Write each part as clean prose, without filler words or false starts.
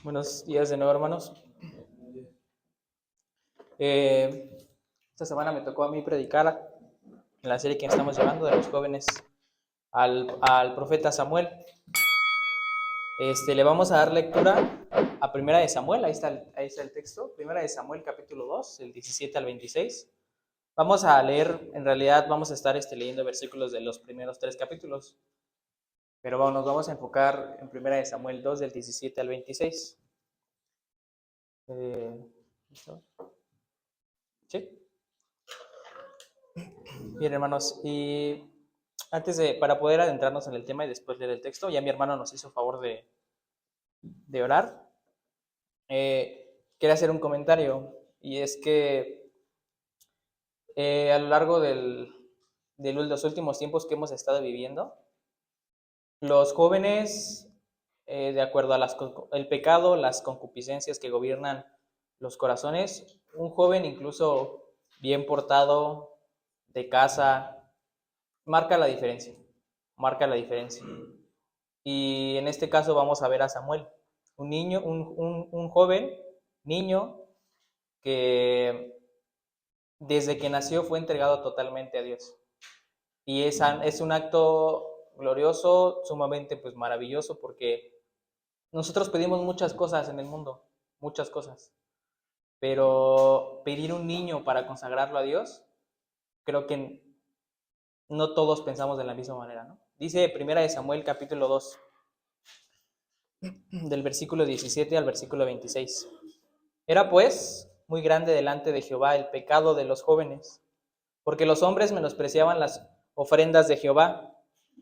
Buenos días de nuevo, hermanos. Eh, Esta semana me tocó a mí predicar en la serie que estamos llevando de los jóvenes al profeta Samuel. Le vamos a dar lectura a Primera de Samuel, ahí está el texto, Primera de Samuel capítulo 2, el 17 al 26. Vamos a leer, en realidad vamos a estar leyendo versículos de los primeros 3 capítulos, pero nos vamos a enfocar en Primera de Samuel 2, del 17 al 26. ¿Listo? ¿Sí? Bien, hermanos, y para poder adentrarnos en el tema y después leer el texto, ya mi hermano nos hizo favor de orar. Quería hacer un comentario, y es que a lo largo de los últimos tiempos que hemos estado viviendo, los jóvenes, de acuerdo a el pecado, las concupiscencias que gobiernan los corazones, un joven incluso bien portado, de casa, marca la diferencia, marca la diferencia. Y en este caso vamos a ver a Samuel, un niño, un joven niño que desde que nació fue entregado totalmente a Dios. Y es un acto glorioso, sumamente pues maravilloso, porque nosotros pedimos muchas cosas en el mundo, muchas cosas, pero pedir un niño para consagrarlo a Dios, creo que no todos pensamos de la misma manera, ¿no? Dice Primera de Samuel capítulo 2, del versículo 17 al versículo 26. Era pues muy grande delante de Jehová el pecado de los jóvenes, porque los hombres menospreciaban las ofrendas de Jehová.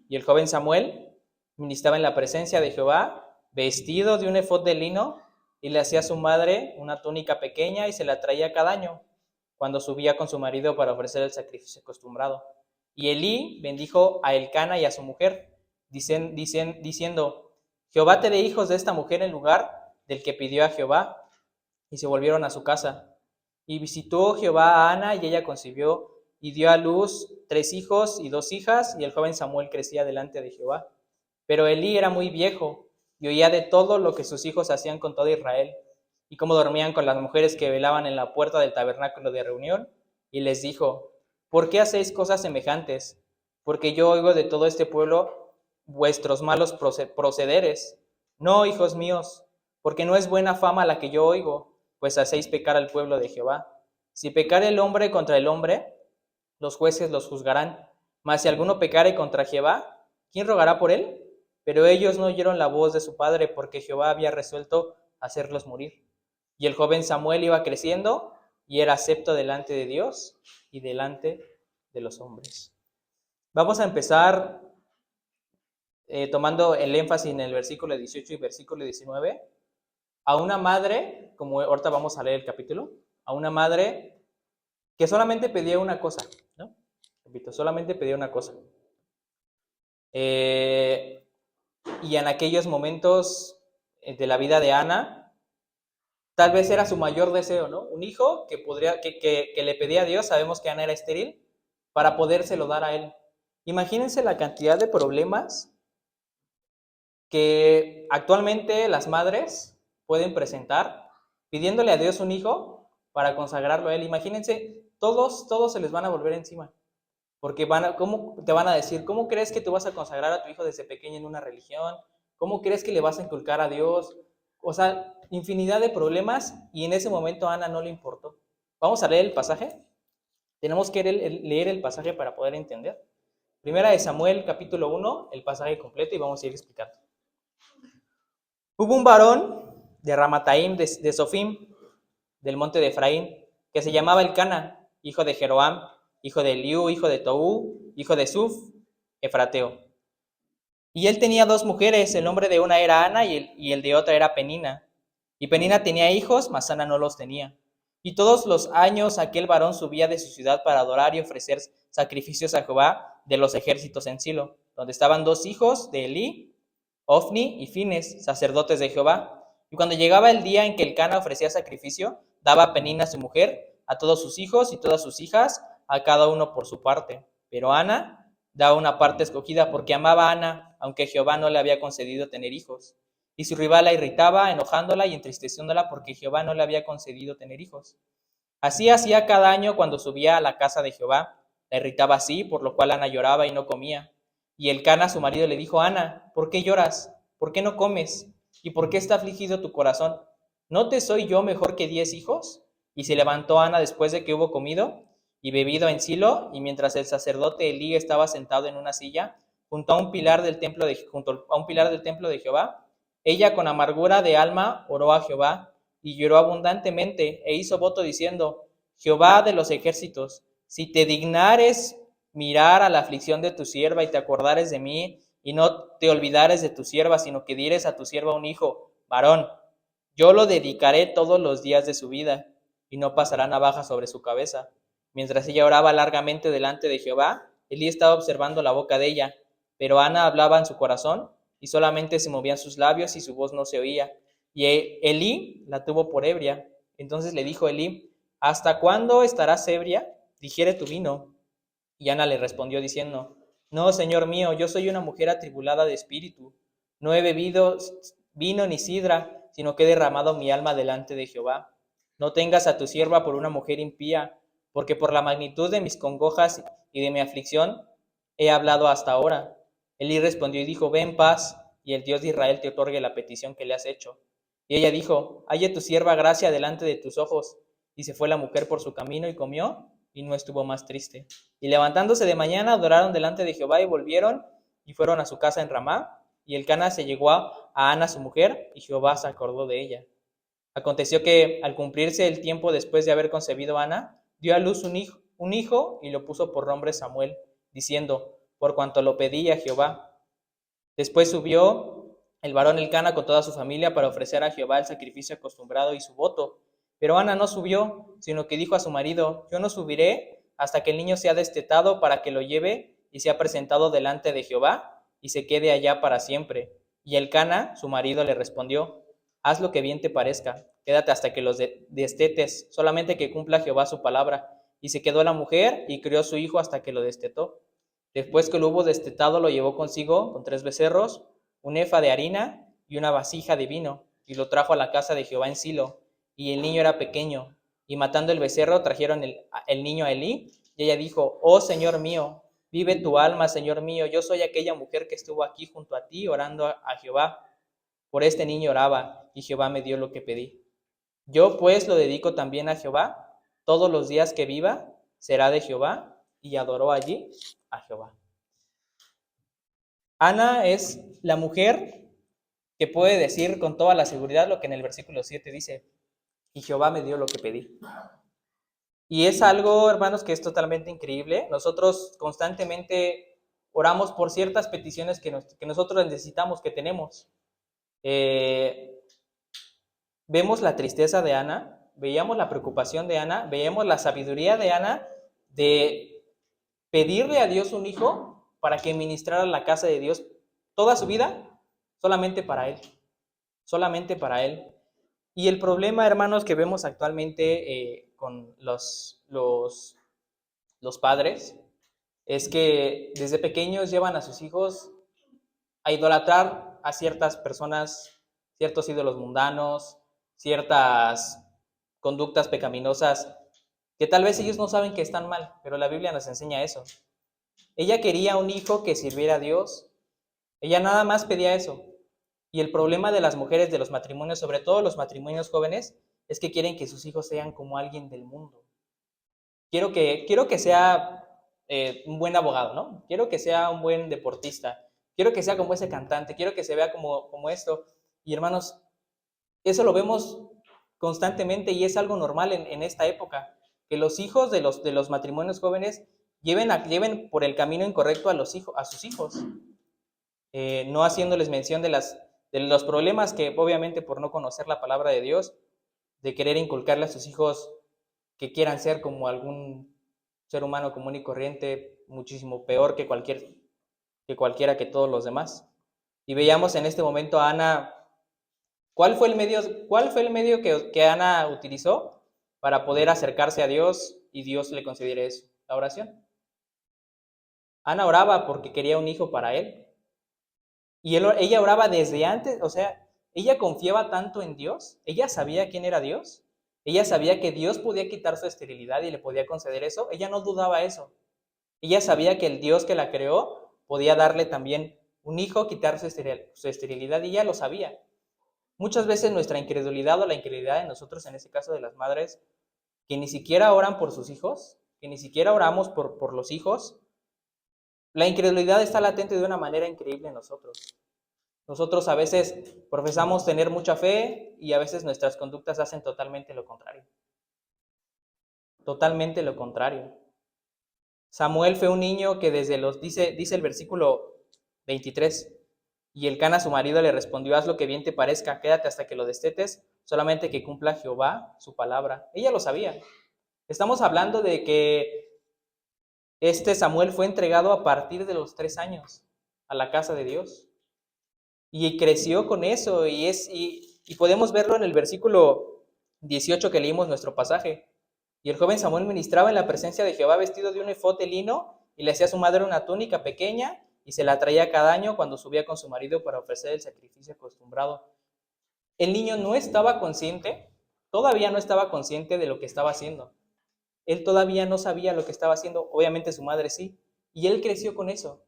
Y el joven Samuel ministraba en la presencia de Jehová, vestido de un efod de lino, y le hacía a su madre una túnica pequeña y se la traía cada año, cuando subía con su marido para ofrecer el sacrificio acostumbrado. Y Elí bendijo a Elcana y a su mujer, diciendo: Jehová te dé hijos de esta mujer en lugar del que pidió a Jehová. Y se volvieron a su casa. Y visitó Jehová a Ana, y ella concibió y dio a luz 3 hijos y 2 hijas, y el joven Samuel crecía delante de Jehová. Pero Elí era muy viejo, y oía de todo lo que sus hijos hacían con todo Israel, y cómo dormían con las mujeres que velaban en la puerta del tabernáculo de reunión, y les dijo: ¿Por qué hacéis cosas semejantes? Porque yo oigo de todo este pueblo vuestros malos procederes. No, hijos míos, porque no es buena fama la que yo oigo, pues hacéis pecar al pueblo de Jehová. Si pecare el hombre contra el hombre, los jueces los juzgarán. Mas si alguno pecare contra Jehová, ¿quién rogará por él? Pero ellos no oyeron la voz de su padre, porque Jehová había resuelto hacerlos morir. Y el joven Samuel iba creciendo y era acepto delante de Dios y delante de los hombres. Vamos a empezar tomando el énfasis en el versículo 18 y versículo 19, a una madre, como ahorita vamos a leer el capítulo, a una madre que solamente pedía una cosa, ¿no? Repito, solamente pedía una cosa. Y en aquellos momentos de la vida de Ana, tal vez era su mayor deseo, ¿no? Un hijo que le pedía a Dios. Sabemos que Ana era estéril, para podérselo dar a él. Imagínense la cantidad de problemas que actualmente las madres pueden presentar pidiéndole a Dios un hijo para consagrarlo a él. Imagínense, todos se les van a volver encima, porque ¿cómo te van a decir? ¿Cómo crees que tú vas a consagrar a tu hijo desde pequeño en una religión? ¿Cómo crees que le vas a inculcar a Dios? O sea, infinidad de problemas, y en ese momento a Ana no le importó. Vamos a leer el pasaje. Tenemos que leer el pasaje para poder entender. Primera de Samuel, capítulo 1, el pasaje completo, y vamos a ir explicando. Hubo un varón de Ramataim, de Sofim, del monte de Efraín, que se llamaba Elcana, hijo de Jeroam, hijo de Eliú, hijo de Toú, hijo de Suf, efrateo. Y él tenía 2 mujeres, el nombre de una era Ana y el de otra era Penina. Y Penina tenía hijos, mas Ana no los tenía. Y todos los años aquel varón subía de su ciudad para adorar y ofrecer sacrificios a Jehová de los ejércitos en Silo, donde estaban 2 hijos de Elí, Ofni y Fines, sacerdotes de Jehová. Y cuando llegaba el día en que Elcana ofrecía sacrificio, daba a Penina su mujer, a todos sus hijos y todas sus hijas, a cada uno por su parte. Pero Ana daba una parte escogida, porque amaba a Ana, aunque Jehová no le había concedido tener hijos. y su rival la irritaba, enojándola y entristeciéndola porque Jehová no le había concedido tener hijos. Así hacía cada año cuando subía a la casa de Jehová. La irritaba así, por lo cual Ana lloraba y no comía. Y Elcana, su marido, le dijo: Ana, ¿por qué lloras? ¿Por qué no comes? ¿Y por qué está afligido tu corazón? ¿No te soy yo mejor que 10 hijos? Y se levantó Ana después de que hubo comido y bebido en Silo, y mientras el sacerdote Elí estaba sentado en una silla junto a un pilar del templo de Jehová, ella con amargura de alma oró a Jehová y lloró abundantemente e hizo voto diciendo: Jehová de los ejércitos, si te dignares mirar a la aflicción de tu sierva y te acordares de mí y no te olvidares de tu sierva, sino que dieres a tu sierva un hijo varón, yo lo dedicaré todos los días de su vida y no pasará navaja sobre su cabeza. Mientras ella oraba largamente delante de Jehová, Elí estaba observando la boca de ella, pero Ana hablaba en su corazón y solamente se movían sus labios y su voz no se oía. Y Elí la tuvo por ebria. Entonces le dijo Elí: ¿hasta cuándo estarás ebria? Digiere tu vino. Y Ana le respondió diciendo: no, señor mío, yo soy una mujer atribulada de espíritu. No he bebido vino ni sidra, sino que he derramado mi alma delante de Jehová. No tengas a tu sierva por una mujer impía, porque por la magnitud de mis congojas y de mi aflicción he hablado hasta ahora. Elí respondió y dijo: ve en paz, y el Dios de Israel te otorgue la petición que le has hecho. Y ella dijo: halle tu sierva gracia delante de tus ojos. Y se fue la mujer por su camino y comió, y no estuvo más triste. Y levantándose de mañana, adoraron delante de Jehová y volvieron y fueron a su casa en Ramá. Y Elcana se llegó a Ana su mujer, y Jehová se acordó de ella. Aconteció que al cumplirse el tiempo después de haber concebido Ana, dio a luz un hijo y lo puso por nombre Samuel, diciendo: por cuanto lo pedí a Jehová. Después subió el varón Elcana con toda su familia para ofrecer a Jehová el sacrificio acostumbrado y su voto. Pero Ana no subió, sino que dijo a su marido: yo no subiré hasta que el niño sea destetado, para que lo lleve y sea presentado delante de Jehová y se quede allá para siempre. Y Elcana, su marido, le respondió: haz lo que bien te parezca, quédate hasta que los destetes, solamente que cumpla Jehová su palabra. Y se quedó la mujer y crió su hijo hasta que lo destetó. Después que lo hubo destetado, lo llevó consigo con 3 becerros, un efa de harina y una vasija de vino, y lo trajo a la casa de Jehová en Silo. Y el niño era pequeño. Y matando el becerro, trajeron el niño a Elí. Y ella dijo: oh Señor mío, vive tu alma, Señor mío, yo soy aquella mujer que estuvo aquí junto a ti orando a Jehová. Por este niño oraba, y Jehová me dio lo que pedí. Yo pues lo dedico también a Jehová. Todos los días que viva será de Jehová. Y adoró allí a Jehová. Ana es la mujer que puede decir con toda la seguridad lo que en el versículo 7 dice: y Jehová me dio lo que pedí. Y es algo, hermanos, que es totalmente increíble. Nosotros constantemente oramos por ciertas peticiones que nosotros necesitamos, que tenemos. Vemos la tristeza de Ana, veíamos la preocupación de Ana, veíamos la sabiduría de Ana de pedirle a Dios un hijo para que ministrara la casa de Dios toda su vida, solamente para él, solamente para él. Y el problema, hermanos, que vemos actualmente con los padres es que desde pequeños llevan a sus hijos a idolatrar a ciertas personas, ciertos ídolos mundanos, ciertas conductas pecaminosas que tal vez ellos no saben que están mal, pero la Biblia nos enseña eso. Ella quería un hijo que sirviera a Dios. Ella nada más pedía eso. Y el problema de las mujeres, de los matrimonios, sobre todo los matrimonios jóvenes, es que quieren que sus hijos sean como alguien del mundo. Quiero que sea un buen abogado, ¿no? Quiero que sea un buen deportista. Quiero que sea como ese cantante. Quiero que se vea como esto. Y hermanos, eso lo vemos constantemente y es algo normal en esta época. Que los hijos de los matrimonios jóvenes lleven por el camino incorrecto a sus hijos. No haciéndoles mención de los problemas que obviamente por no conocer la palabra de Dios, de querer inculcarle a sus hijos que quieran ser como algún ser humano común y corriente, muchísimo peor que cualquiera que todos los demás. Y veíamos en este momento a Ana, ¿cuál fue el medio que Ana utilizó para poder acercarse a Dios y Dios le concediera eso? La oración. Ana oraba porque quería un hijo para él. Y ella oraba desde antes, o sea, ella confiaba tanto en Dios, ella sabía quién era Dios, ella sabía que Dios podía quitar su esterilidad y le podía conceder eso, ella no dudaba eso. Ella sabía que el Dios que la creó podía darle también un hijo, quitar su esterilidad, y ella lo sabía. Muchas veces nuestra incredulidad o la incredulidad de nosotros, en este caso de las madres, que ni siquiera oran por sus hijos, que ni siquiera oramos por los hijos, la incredulidad está latente de una manera increíble en nosotros. Nosotros a veces profesamos tener mucha fe y a veces nuestras conductas hacen totalmente lo contrario. Totalmente lo contrario. Samuel fue un niño que dice el versículo 23, y Elcana su marido le respondió: haz lo que bien te parezca, quédate hasta que lo destetes, solamente que cumpla Jehová su palabra. Ella lo sabía. Estamos hablando de que este Samuel fue entregado a partir de los 3 años a la casa de Dios. Y creció con eso, y podemos verlo en el versículo 18 que leímos nuestro pasaje. Y el joven Samuel ministraba en la presencia de Jehová vestido de un efod de lino, y le hacía a su madre una túnica pequeña, y se la traía cada año cuando subía con su marido para ofrecer el sacrificio acostumbrado. El niño no estaba consciente, todavía no estaba consciente de lo que estaba haciendo. Él todavía no sabía lo que estaba haciendo, obviamente su madre sí, y él creció con eso.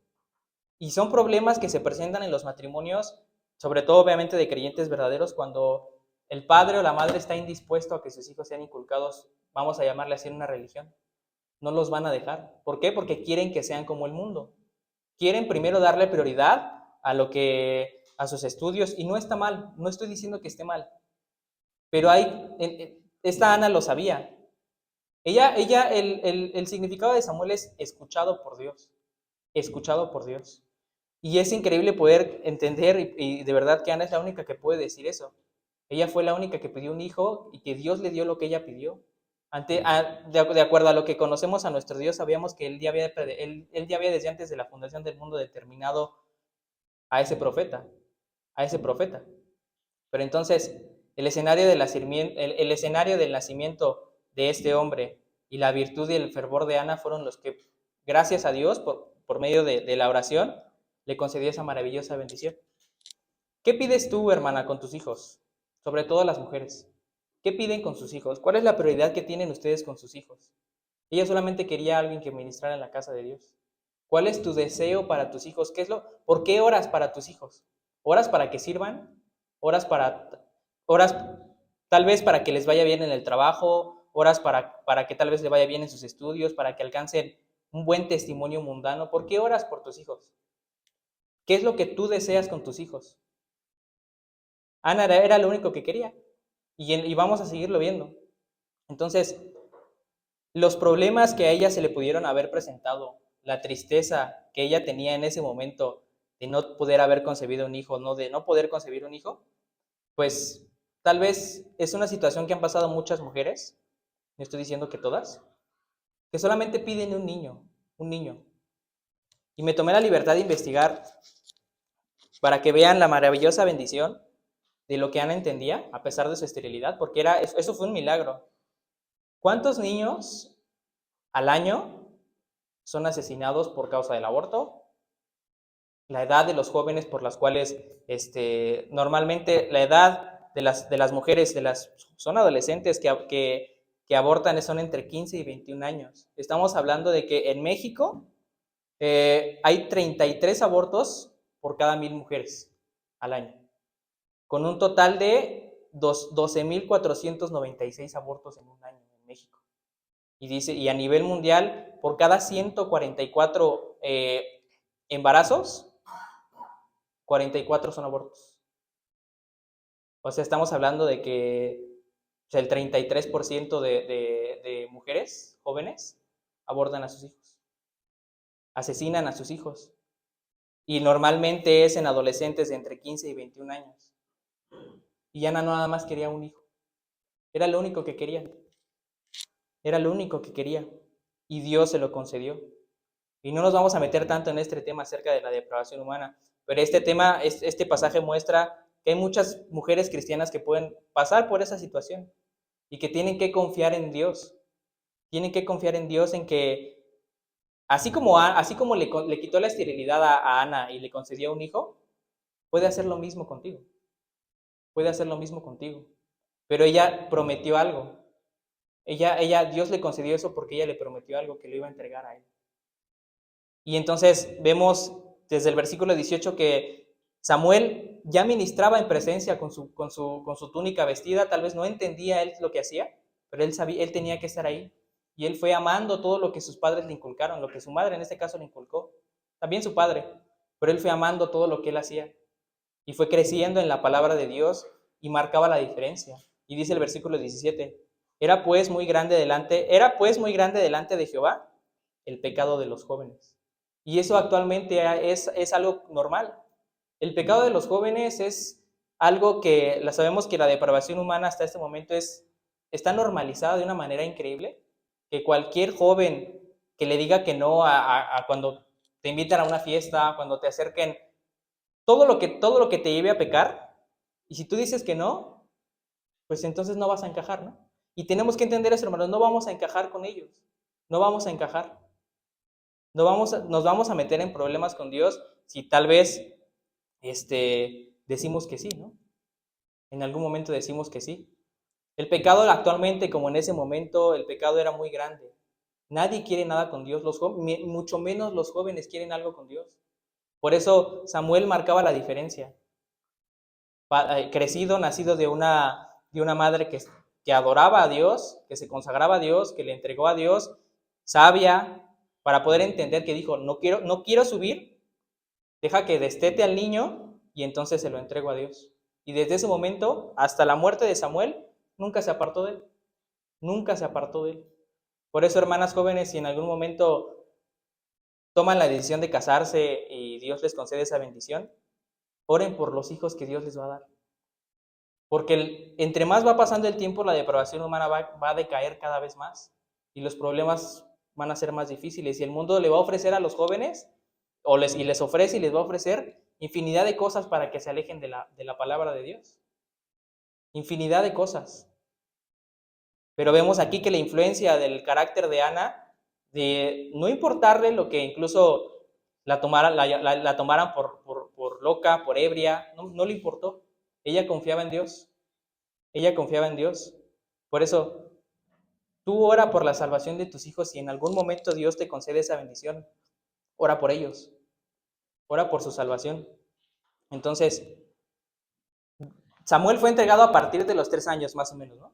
Y son problemas que se presentan en los matrimonios, sobre todo obviamente de creyentes verdaderos, cuando el padre o la madre está indispuesto a que sus hijos sean inculcados, vamos a llamarle así, en una religión. No los van a dejar. ¿Por qué? Porque quieren que sean como el mundo. Quieren primero darle prioridad a sus estudios, y no está mal, no estoy diciendo que esté mal, pero esta Ana lo sabía. El significado de Samuel es escuchado por Dios, escuchado por Dios. Y es increíble poder entender, y de verdad que Ana es la única que puede decir eso. Ella fue la única que pidió un hijo y que Dios le dio lo que ella pidió. De acuerdo a lo que conocemos a nuestro Dios, sabíamos que él ya había desde antes de la fundación del mundo determinado a ese profeta, a ese profeta. Pero entonces, el escenario del nacimiento de este hombre y la virtud y el fervor de Ana fueron los que, gracias a Dios, por medio de la oración, le concedió esa maravillosa bendición. ¿Qué pides tú, hermana, con tus hijos? Sobre todo las mujeres. ¿Qué piden con sus hijos? ¿Cuál es la prioridad que tienen ustedes con sus hijos? Ella solamente quería a alguien que ministrara en la casa de Dios. ¿Cuál es tu deseo para tus hijos? ¿Por qué oras para tus hijos? ¿Oras para que sirvan? ¿Oras tal vez para que les vaya bien en el trabajo? ¿Oras para que tal vez les vaya bien en sus estudios? ¿Para que alcancen un buen testimonio mundano? ¿Por qué oras por tus hijos? ¿Qué es lo que tú deseas con tus hijos? Ana era lo único que quería, y vamos a seguirlo viendo. Entonces, los problemas que a ella se le pudieron haber presentado, la tristeza que ella tenía en ese momento de no poder haber concebido un hijo, de no poder concebir un hijo, pues tal vez es una situación que han pasado muchas mujeres, no estoy diciendo que todas, que solamente piden un niño, un niño. Y me tomé la libertad de investigar para que vean la maravillosa bendición de lo que Ana entendía, a pesar de su esterilidad, porque eso fue un milagro. ¿Cuántos niños al año son asesinados por causa del aborto? La edad de los jóvenes por las cuales, normalmente la edad de las mujeres, son adolescentes que abortan, son entre 15 y 21 años. Estamos hablando de que en México hay 33 abortos por cada 1000 mujeres al año, con un total de 12,496 abortos en un año en México. Y a nivel mundial, por cada 144 embarazos, 44 son abortos. O sea, estamos hablando de que el 33% de mujeres jóvenes abortan a sus hijos, asesinan a sus hijos. Y normalmente es en adolescentes de entre 15 y 21 años. Y Ana nada más quería un hijo. Era lo único que quería. Era lo único que quería. Y Dios se lo concedió. Y no nos vamos a meter tanto en este tema acerca de la depravación humana, pero este pasaje muestra que hay muchas mujeres cristianas que pueden pasar por esa situación y que tienen que confiar en Dios. Tienen que confiar en Dios, en que así como le quitó la esterilidad a Ana y le concedió un hijo, puede hacer lo mismo contigo. puede hacer lo mismo contigo. Pero ella prometió algo. Dios le concedió eso porque ella le prometió algo que le iba a entregar a él. Y entonces vemos desde el versículo 18 que Samuel ya ministraba en presencia con su túnica vestida, tal vez no entendía él lo que hacía, pero él tenía que estar ahí. Y él fue amando todo lo que sus padres le inculcaron, lo que su madre en este caso le inculcó, también su padre, pero él fue amando todo lo que él hacía. Y fue creciendo en la palabra de Dios y marcaba la diferencia. Y dice el versículo 17, era pues muy grande delante de Jehová el pecado de los jóvenes. Y eso actualmente es algo normal. El pecado de los jóvenes es algo que sabemos que la depravación humana hasta este momento está normalizada de una manera increíble, que cualquier joven que le diga que no a cuando te invitan a una fiesta, cuando te acerquen, todo lo que te lleve a pecar, y si tú dices que no, pues entonces no vas a encajar, ¿no? Y tenemos que entender eso, hermanos, no vamos a encajar con ellos, no vamos a encajar. Nos vamos a meter en problemas con Dios si tal vez decimos que sí, ¿no? En algún momento decimos que sí. El pecado actualmente, como en ese momento, el pecado era muy grande. Nadie quiere nada con Dios, mucho menos los jóvenes quieren algo con Dios. Por eso Samuel marcaba la diferencia. Crecido, nacido de una madre que adoraba a Dios, que se consagraba a Dios, que le entregó a Dios, sabia, para poder entender que dijo, no quiero subir, deja que destete al niño y entonces se lo entrego a Dios. Y desde ese momento, hasta la muerte de Samuel, nunca se apartó de él. Nunca se apartó de él. Por eso, hermanas jóvenes, si en algún momento toman la decisión de casarse y Dios les concede esa bendición, oren por los hijos que Dios les va a dar. Porque entre más va pasando el tiempo, la depravación humana va a decaer cada vez más y los problemas van a ser más difíciles. Y el mundo le va a ofrecer a los jóvenes, y les ofrece y les va a ofrecer infinidad de cosas para que se alejen de la palabra de Dios. Infinidad de cosas. Pero vemos aquí que la influencia del carácter de Ana, de no importarle lo que incluso la tomaran por loca, por ebria, no le importó. Ella confiaba en Dios. Ella confiaba en Dios. Por eso, tú ora por la salvación de tus hijos y en algún momento Dios te concede esa bendición. Ora por ellos. Ora por su salvación. Entonces, Samuel fue entregado a partir de los 3 años, más o menos, ¿no?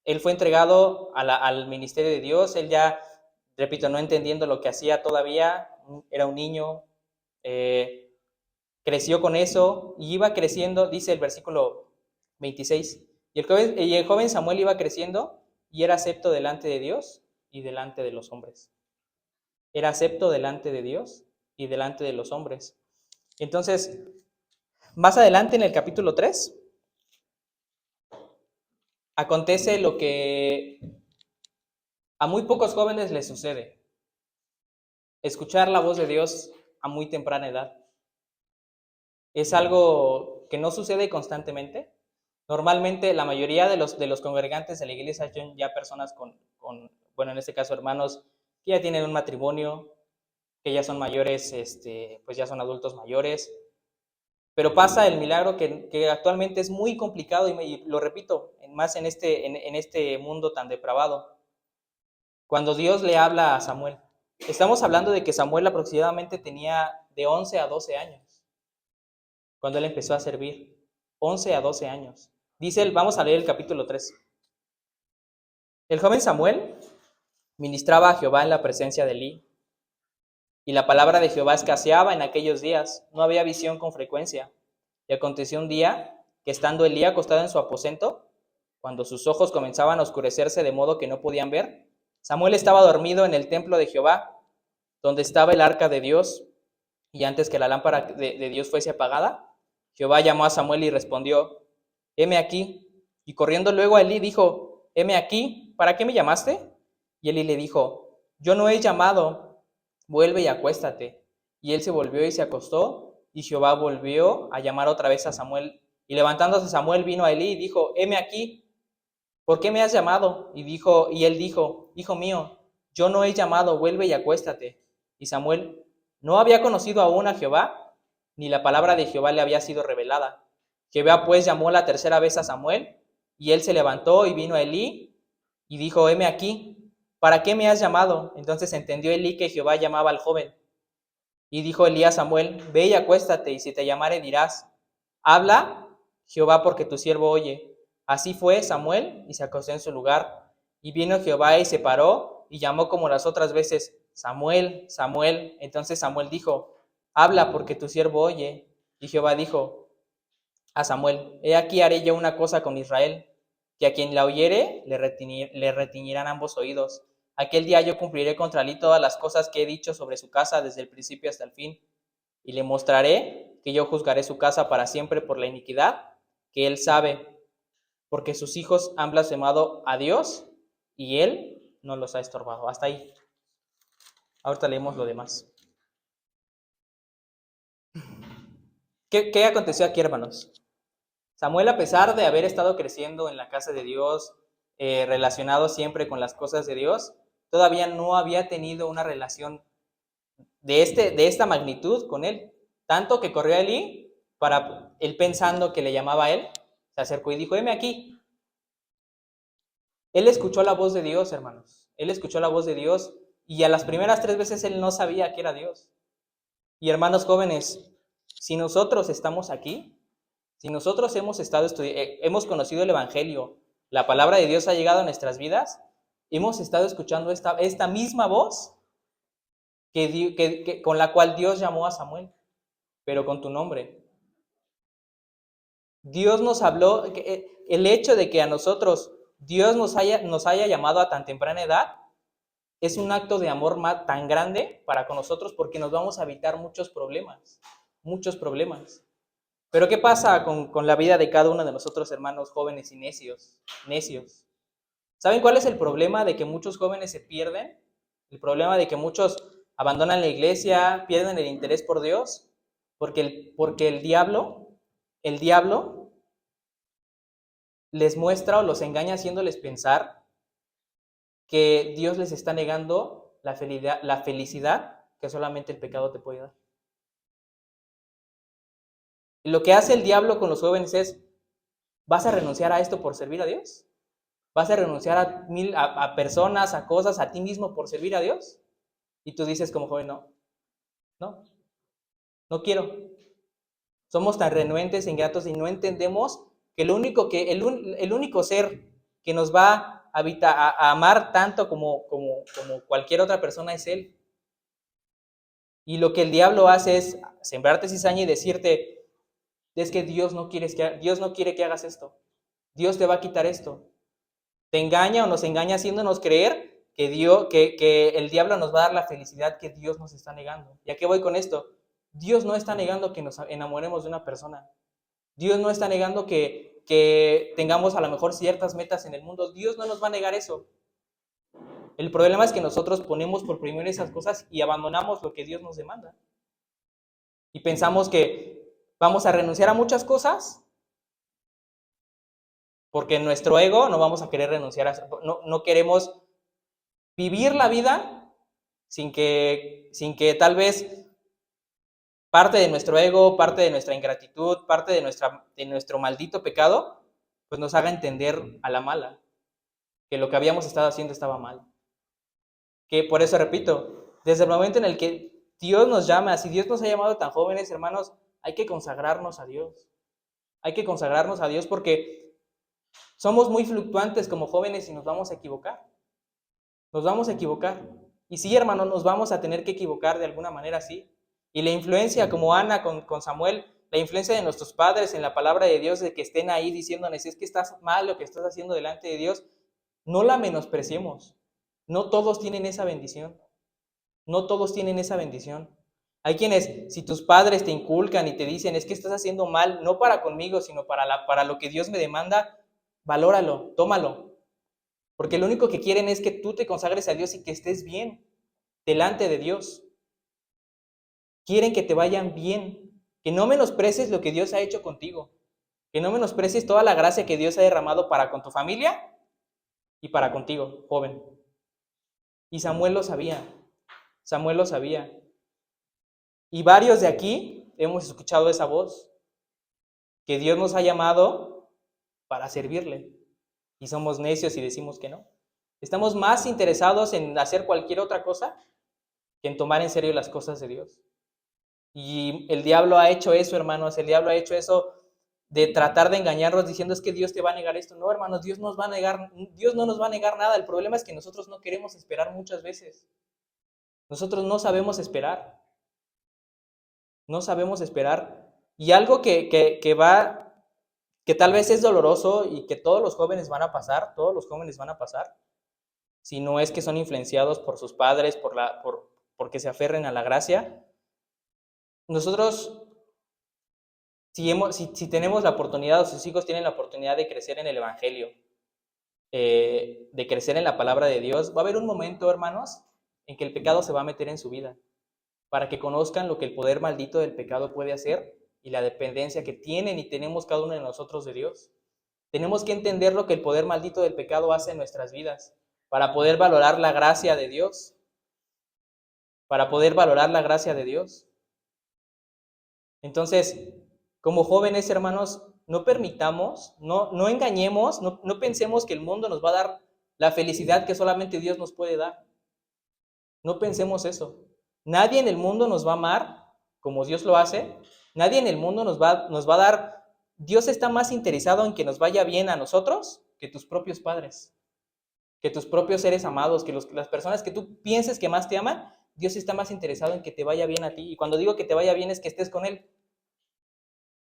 Él fue entregado al ministerio de Dios. Él ya, repito, no entendiendo lo que hacía todavía, era un niño, creció con eso y iba creciendo, dice el versículo 26, y el joven Samuel iba creciendo y era acepto delante de Dios y delante de los hombres. Era acepto delante de Dios y delante de los hombres. Entonces, más adelante en el capítulo 3, acontece lo que a muy pocos jóvenes les sucede. Escuchar la voz de Dios a muy temprana edad. Es algo que no sucede constantemente. Normalmente la mayoría de los congregantes de la iglesia son ya personas bueno, en este caso hermanos, que ya tienen un matrimonio, que ya son mayores, pues ya son adultos mayores. Pero pasa el milagro que actualmente es muy complicado y lo repito, más en este mundo tan depravado. Cuando Dios le habla a Samuel, estamos hablando de que Samuel aproximadamente tenía de 11 a 12 años, cuando él empezó a servir, 11 a 12 años. Dice él, vamos a leer el capítulo 3. El joven Samuel ministraba a Jehová en la presencia de Elí, y la palabra de Jehová escaseaba en aquellos días, no había visión con frecuencia. Y aconteció un día que estando Elí acostado en su aposento, cuando sus ojos comenzaban a oscurecerse de modo que no podían ver, Samuel estaba dormido en el templo de Jehová, donde estaba el arca de Dios, y antes que la lámpara de Dios fuese apagada, Jehová llamó a Samuel y respondió, heme aquí. Y corriendo luego a Elí dijo, heme aquí, ¿para qué me llamaste? Y Elí le dijo, yo no he llamado, vuelve y acuéstate. Y él se volvió y se acostó, y Jehová volvió a llamar otra vez a Samuel. Y levantándose Samuel vino a Elí y dijo, heme aquí, ¿por qué me has llamado? Y él dijo, hijo mío, yo no he llamado, vuelve y acuéstate. Y Samuel no había conocido aún a Jehová, ni la palabra de Jehová le había sido revelada. Jehová pues llamó la tercera vez a Samuel, y él se levantó y vino a Elí, y dijo, heme aquí, ¿para qué me has llamado? Entonces entendió Elí que Jehová llamaba al joven. Y dijo Elí a Samuel, ve y acuéstate, y si te llamare dirás, habla Jehová porque tu siervo oye. Así fue Samuel, y se acostó en su lugar. Y vino Jehová y se paró, y llamó como las otras veces, Samuel, Samuel. Entonces Samuel dijo, habla porque tu siervo oye. Y Jehová dijo a Samuel, he aquí haré yo una cosa con Israel, que a quien la oyere le retiñirán ambos oídos. Aquel día yo cumpliré contra él todas las cosas que he dicho sobre su casa desde el principio hasta el fin, y le mostraré que yo juzgaré su casa para siempre por la iniquidad que él sabe, porque sus hijos han blasfemado a Dios y él no los ha estorbado. Hasta ahí. Ahorita leemos lo demás. ¿Qué aconteció aquí, hermanos? Samuel, a pesar de haber estado creciendo en la casa de Dios, relacionado siempre con las cosas de Dios, todavía no había tenido una relación de esta magnitud con él. Tanto que corrió a Elí, para él pensando que le llamaba a él, se acercó y dijo, heme aquí. Él escuchó la voz de Dios, hermanos. Él escuchó la voz de Dios y a las primeras 3 veces él no sabía que era Dios. Y hermanos jóvenes, si nosotros estamos aquí, si nosotros hemos conocido el Evangelio, la palabra de Dios ha llegado a nuestras vidas, hemos estado escuchando esta misma voz con la cual Dios llamó a Samuel, pero con tu nombre. Dios nos habló, el hecho de que a nosotros Dios nos haya llamado a tan temprana edad, es un acto de amor tan grande para con nosotros porque nos vamos a evitar muchos problemas. Pero ¿qué pasa con la vida de cada uno de nosotros, hermanos jóvenes y necios? ¿Saben cuál es el problema de que muchos jóvenes se pierden? El problema de que muchos abandonan la iglesia, pierden el interés por Dios, porque el diablo les muestra o los engaña haciéndoles pensar que Dios les está negando la felicidad que solamente el pecado te puede dar. Y lo que hace el diablo con los jóvenes es, ¿vas a renunciar a esto por servir a Dios? ¿Vas a renunciar a personas, a cosas, a ti mismo por servir a Dios? Y tú dices como joven, no quiero. Somos tan renuentes, ingratos y no entendemos que el único ser que nos va a amar tanto como cualquier otra persona es Él. Y lo que el diablo hace es sembrarte cizaña y decirte, es que Dios no quiere que hagas esto. Dios te va a quitar esto. Te engaña o nos engaña haciéndonos creer que el diablo nos va a dar la felicidad que Dios nos está negando. ¿Y a qué voy con esto? Dios no está negando que nos enamoremos de una persona. Dios no está negando que tengamos a lo mejor ciertas metas en el mundo. Dios no nos va a negar eso. El problema es que nosotros ponemos por primero esas cosas y abandonamos lo que Dios nos demanda. Y pensamos que vamos a renunciar a muchas cosas porque en nuestro ego no vamos a querer renunciar a eso. No queremos vivir la vida sin que tal vez parte de nuestro ego, parte de nuestra ingratitud, parte de nuestro maldito pecado, pues nos haga entender a la mala que lo que habíamos estado haciendo estaba mal. Que por eso repito, desde el momento en el que Dios nos llama, si Dios nos ha llamado tan jóvenes, hermanos, hay que consagrarnos a Dios. Hay que consagrarnos a Dios porque somos muy fluctuantes como jóvenes y nos vamos a equivocar. Nos vamos a equivocar. Y sí, hermano, nos vamos a tener que equivocar de alguna manera, sí. Y la influencia, como Ana con Samuel, la influencia de nuestros padres en la palabra de Dios, de que estén ahí diciéndoles, es que estás mal lo que estás haciendo delante de Dios, no la menospreciemos. No todos tienen esa bendición. No todos tienen esa bendición. Hay quienes, si tus padres te inculcan y te dicen, es que estás haciendo mal, no para conmigo, sino para lo que Dios me demanda, valóralo, tómalo. Porque lo único que quieren es que tú te consagres a Dios y que estés bien delante de Dios. Quieren que te vayan bien, que no menosprecies lo que Dios ha hecho contigo, que no menosprecies toda la gracia que Dios ha derramado para con tu familia y para contigo, joven. Y Samuel lo sabía. Y varios de aquí hemos escuchado esa voz. que Dios nos ha llamado para servirle. Y somos necios y decimos que no. Estamos más interesados en hacer cualquier otra cosa que en tomar en serio las cosas de Dios. Y el diablo ha hecho eso, hermanos. El diablo ha hecho eso de tratar de engañarnos diciendo es que Dios te va a negar esto. No, hermanos, Dios no nos va a negar nada. El problema es que nosotros no queremos esperar muchas veces. Nosotros no sabemos esperar. No sabemos esperar. Y algo que tal vez es doloroso y que todos los jóvenes van a pasar, si no es que son influenciados por sus padres, porque se aferren a la gracia. Nosotros, si tenemos la oportunidad, o sus hijos tienen la oportunidad de crecer en el Evangelio, de crecer en la palabra de Dios, va a haber un momento, hermanos, en que el pecado se va a meter en su vida, para que conozcan lo que el poder maldito del pecado puede hacer y la dependencia que tienen y tenemos cada uno de nosotros de Dios. Tenemos que entender lo que el poder maldito del pecado hace en nuestras vidas, para poder valorar la gracia de Dios, Entonces, como jóvenes, hermanos, no permitamos, no engañemos, no pensemos que el mundo nos va a dar la felicidad que solamente Dios nos puede dar. No pensemos eso. Nadie en el mundo nos va a amar como Dios lo hace. Nadie en el mundo nos va a dar. Dios está más interesado en que nos vaya bien a nosotros que tus propios padres, que tus propios seres amados, que las personas que tú pienses que más te aman. Dios está más interesado en que te vaya bien a ti. Y cuando digo que te vaya bien es que estés con Él.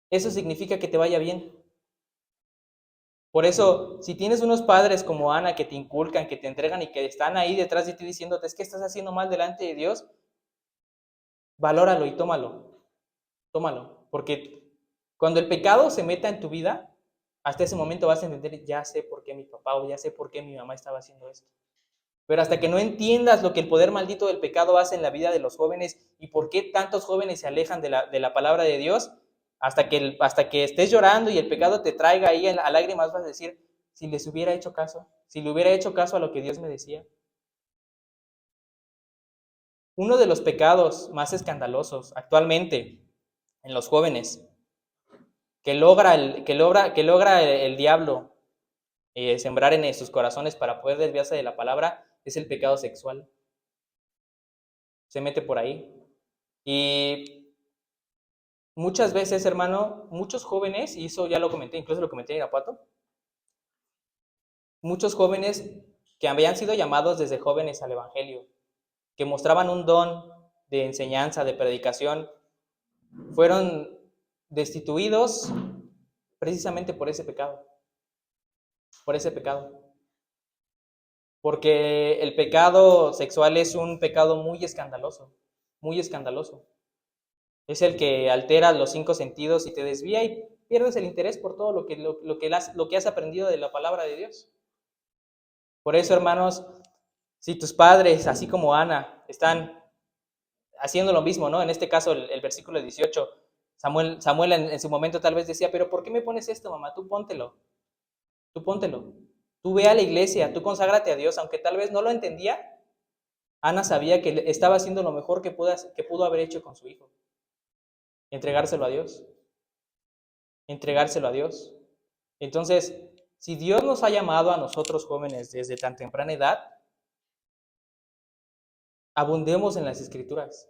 Eso significa que te vaya bien. Por eso, si tienes unos padres como Ana que te inculcan, que te entregan y que están ahí detrás de ti diciéndote es que estás haciendo mal delante de Dios, valóralo y tómalo. Porque cuando el pecado se meta en tu vida, hasta ese momento vas a entender, ya sé por qué mi papá o ya sé por qué mi mamá estaba haciendo esto. Pero hasta que no entiendas lo que el poder maldito del pecado hace en la vida de los jóvenes y por qué tantos jóvenes se alejan de la palabra de Dios, hasta que estés llorando y el pecado te traiga ahí a lágrimas, vas a decir, si le hubiera hecho caso a lo que Dios me decía. Uno de los pecados más escandalosos actualmente en los jóvenes que logra el diablo sembrar en sus corazones para poder desviarse de la palabra es el pecado sexual. Se mete por ahí. Y muchas veces, hermano, muchos jóvenes, y eso ya lo comenté, incluso lo comenté en Irapuato, muchos jóvenes que habían sido llamados desde jóvenes al Evangelio, que mostraban un don de enseñanza, de predicación, fueron destituidos precisamente por ese pecado. Porque el pecado sexual es un pecado muy escandaloso. Es el que altera los 5 sentidos y te desvía y pierdes el interés por todo lo que has aprendido de la palabra de Dios. Por eso, hermanos, si tus padres, así como Ana, están haciendo lo mismo, ¿no? En este caso, el versículo 18, Samuel en su momento tal vez decía, pero ¿por qué me pones esto, mamá? Tú póntelo. Tú ve a la iglesia, tú conságrate a Dios, aunque tal vez no lo entendía. Ana sabía que estaba haciendo lo mejor que pudo haber hecho con su hijo. Entregárselo a Dios. Entonces, si Dios nos ha llamado a nosotros jóvenes desde tan temprana edad, abundemos en las Escrituras.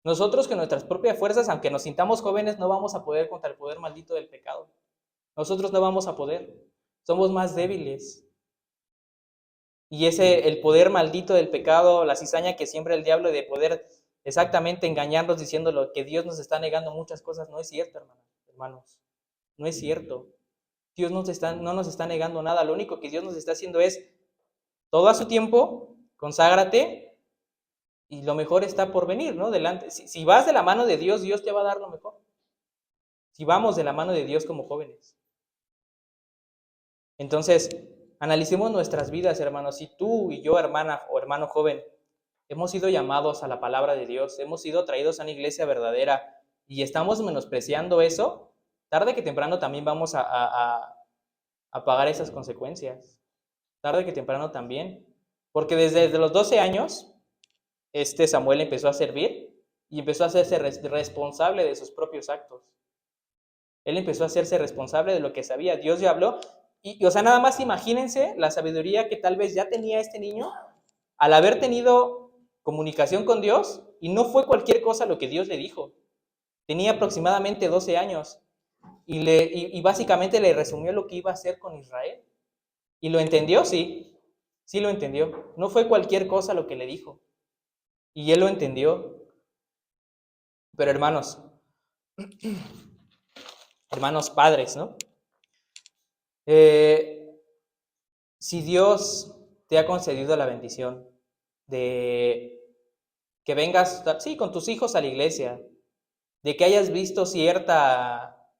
Nosotros con nuestras propias fuerzas, aunque nos sintamos jóvenes, no vamos a poder contra el poder maldito del pecado. Nosotros no vamos a poder. Somos más débiles. Y el poder maldito del pecado, la cizaña que siembra el diablo de poder exactamente engañarnos diciéndolo que Dios nos está negando muchas cosas, no es cierto, hermanos. No es cierto. Dios no nos está negando nada. Lo único que Dios nos está haciendo es, todo a su tiempo, conságrate y lo mejor está por venir, ¿no? Delante. Si vas de la mano de Dios, Dios te va a dar lo mejor. Si vamos de la mano de Dios como jóvenes. Entonces, analicemos nuestras vidas, hermanos. Si tú y yo, hermana o hermano joven, hemos sido llamados a la palabra de Dios, hemos sido traídos a una iglesia verdadera y estamos menospreciando eso, tarde que temprano también vamos a pagar esas consecuencias. Tarde que temprano también. Porque desde los 12 años, Samuel empezó a servir y empezó a hacerse responsable de sus propios actos. Él empezó a hacerse responsable de lo que sabía. Dios ya habló. O sea, nada más imagínense la sabiduría que tal vez ya tenía este niño al haber tenido comunicación con Dios, y no fue cualquier cosa lo que Dios le dijo. Tenía aproximadamente 12 años y básicamente le resumió lo que iba a hacer con Israel. ¿Y lo entendió? Sí, sí lo entendió. No fue cualquier cosa lo que le dijo. Y él lo entendió. Pero hermanos padres, ¿no? Si Dios te ha concedido la bendición de que vengas, sí, con tus hijos a la iglesia, de que hayas visto cierta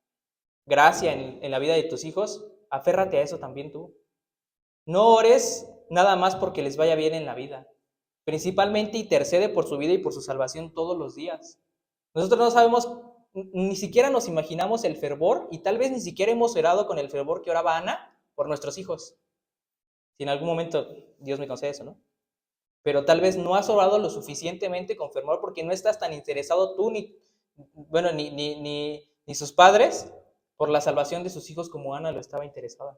gracia en la vida de tus hijos, aférrate a eso también tú. No ores nada más porque les vaya bien en la vida. Principalmente intercede por su vida y por su salvación todos los días. Nosotros no sabemos, ni siquiera nos imaginamos el fervor, y tal vez ni siquiera hemos orado con el fervor que oraba Ana por nuestros hijos. Si en algún momento Dios me concede eso, ¿no? Pero tal vez no has orado lo suficientemente con fervor porque no estás tan interesado tú ni sus padres por la salvación de sus hijos como Ana lo estaba interesada.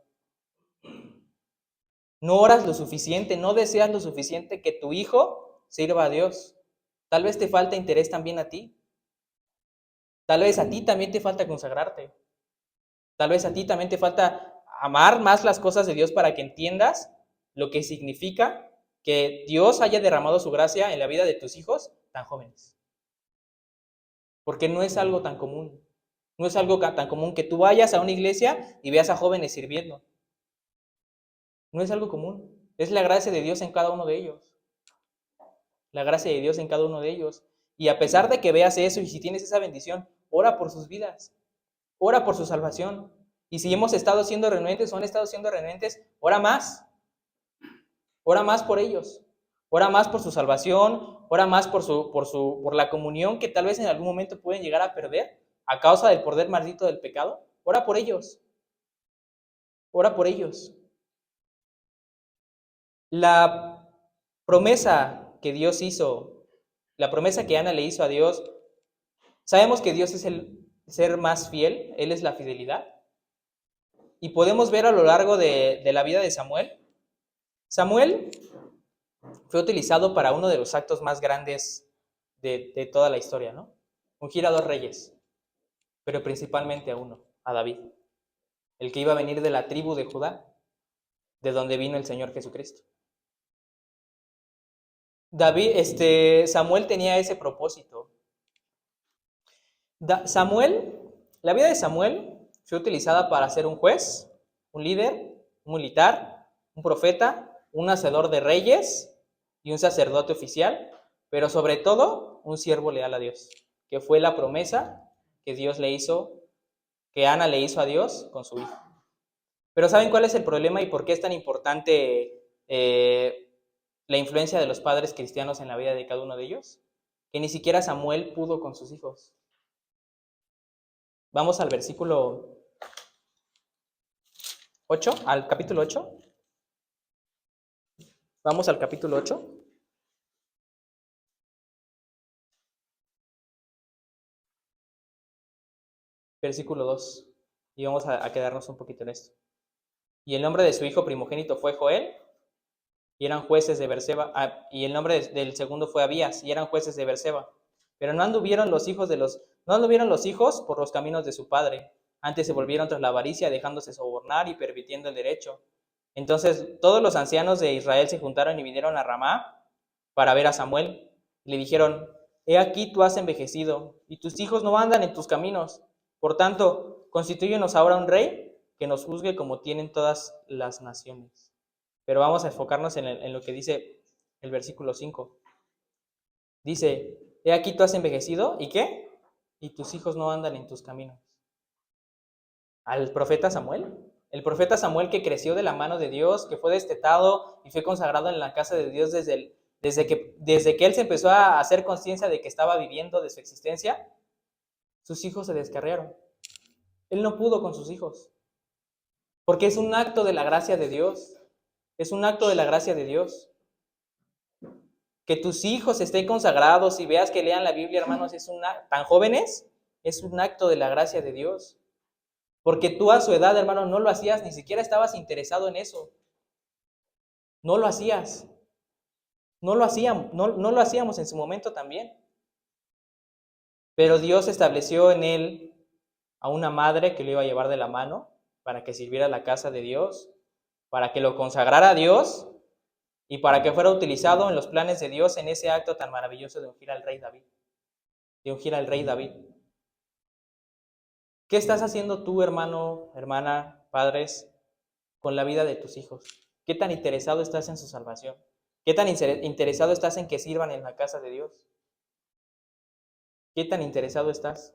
No oras lo suficiente, no deseas lo suficiente que tu hijo sirva a Dios. Tal vez te falta interés también a ti. Tal vez a ti también te falta consagrarte. Tal vez a ti también te falta amar más las cosas de Dios para que entiendas lo que significa que Dios haya derramado su gracia en la vida de tus hijos tan jóvenes. Porque no es algo tan común. No es algo tan común que tú vayas a una iglesia y veas a jóvenes sirviendo. No es algo común. Es la gracia de Dios en cada uno de ellos. La gracia de Dios en cada uno de ellos. Y a pesar de que veas eso y si tienes esa bendición, ora por sus vidas. Ora por su salvación. Y si hemos estado siendo renuentes o han estado siendo renuentes, ora más. Ora más por ellos. Ora más por su salvación. Ora más por la comunión que tal vez en algún momento pueden llegar a perder a causa del poder maldito del pecado. Ora por ellos. Ora por ellos. La promesa que Dios hizo, la promesa que Ana le hizo a Dios, sabemos que Dios es el ser más fiel, Él es la fidelidad. Y podemos ver a lo largo de la vida de Samuel. Samuel fue utilizado para uno de los actos más grandes de toda la historia, ¿no? Ungir a 2 reyes, pero principalmente a uno, a David, el que iba a venir de la tribu de Judá, de donde vino el Señor Jesucristo. Samuel tenía ese propósito. La vida de Samuel fue utilizada para ser un juez, un líder, un militar, un profeta, un hacedor de reyes y un sacerdote oficial, pero sobre todo un siervo leal a Dios, que fue la promesa que Dios le hizo, que Ana le hizo a Dios con su hijo. Pero ¿saben cuál es el problema y por qué es tan importante la influencia de los padres cristianos en la vida de cada uno de ellos? Que ni siquiera Samuel pudo con sus hijos. Vamos al versículo 8, al capítulo 8. Vamos al capítulo 8. Versículo 2. Y vamos a quedarnos un poquito en esto. Y el nombre de su hijo primogénito fue Joel, y eran jueces de Berseba. Y el nombre del segundo fue Abías, y eran jueces de Berseba. Pero no anduvieron los hijos por los caminos de su padre. Antes se volvieron tras la avaricia, dejándose sobornar y pervirtiendo el derecho. Entonces todos los ancianos de Israel se juntaron y vinieron a Ramá para ver a Samuel. Y le dijeron: he aquí tú has envejecido, y tus hijos no andan en tus caminos. Por tanto, constitúyenos ahora un rey que nos juzgue como tienen todas las naciones. Pero vamos a enfocarnos en lo que dice el versículo 5. Dice: he aquí tú has envejecido, ¿y qué? Y tus hijos no andan en tus caminos. Al profeta Samuel. El profeta Samuel, que creció de la mano de Dios, que fue destetado y fue consagrado en la casa de Dios desde que él se empezó a hacer conciencia de que estaba viviendo de su existencia, sus hijos se descarriaron. Él no pudo con sus hijos, porque es un acto de la gracia de Dios. Es un acto de la gracia de Dios. Que tus hijos estén consagrados y veas que lean la Biblia, hermanos, tan jóvenes, es un acto de la gracia de Dios. Porque tú a su edad, hermano, no lo hacías, ni siquiera estabas interesado en eso. No lo hacías. No lo hacíamos en su momento también. Pero Dios estableció en él a una madre que lo iba a llevar de la mano para que sirviera la casa de Dios, para que lo consagrara a Dios y para que fuera utilizado en los planes de Dios en ese acto tan maravilloso de ungir al rey David. De ungir al rey David. ¿Qué estás haciendo tú, hermano, hermana, padres, con la vida de tus hijos? ¿Qué tan interesado estás en su salvación? ¿Qué tan interesado estás en que sirvan en la casa de Dios? ¿Qué tan interesado estás?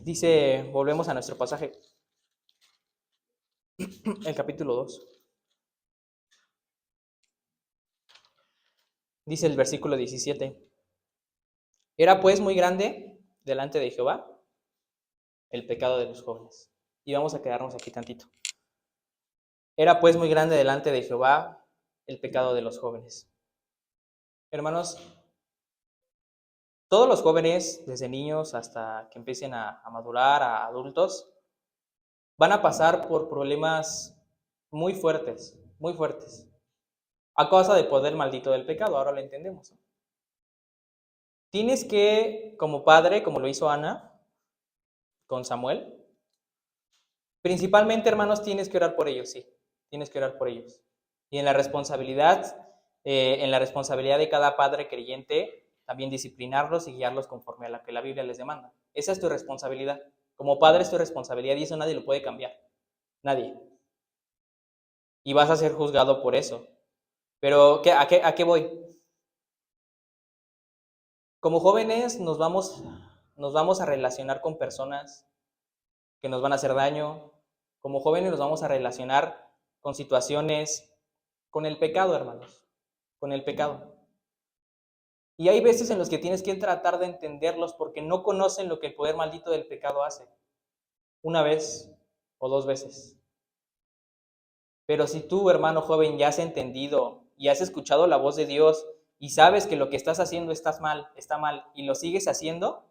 Dice, volvemos a nuestro pasaje, el capítulo 2. Dice el versículo 17. Era pues muy grande delante de Jehová el pecado de los jóvenes. Y vamos a quedarnos aquí tantito. Era pues muy grande delante de Jehová el pecado de los jóvenes. Hermanos, todos los jóvenes, desde niños hasta que empiecen a madurar, a adultos, van a pasar por problemas muy fuertes, a causa del poder maldito del pecado. Ahora lo entendemos. Tienes que, como padre, como lo hizo Ana con Samuel, principalmente, hermanos, tienes que orar por ellos, sí, tienes que orar por ellos. Y en la responsabilidad de cada padre creyente, también disciplinarlos y guiarlos conforme a lo que la Biblia les demanda. Esa es tu responsabilidad. Como padre es tu responsabilidad y eso nadie lo puede cambiar. Nadie. Y vas a ser juzgado por eso. Pero, ¿a qué voy? Como jóvenes nos vamos a relacionar con personas que nos van a hacer daño. Como jóvenes nos vamos a relacionar con situaciones, con el pecado, hermanos, con el pecado. Y hay veces en los que tienes que tratar de entenderlos porque no conocen lo que el poder maldito del pecado hace. Una vez o dos veces. Pero si tú, hermano joven, ya has entendido y has escuchado la voz de Dios y sabes que lo que estás haciendo está mal y lo sigues haciendo,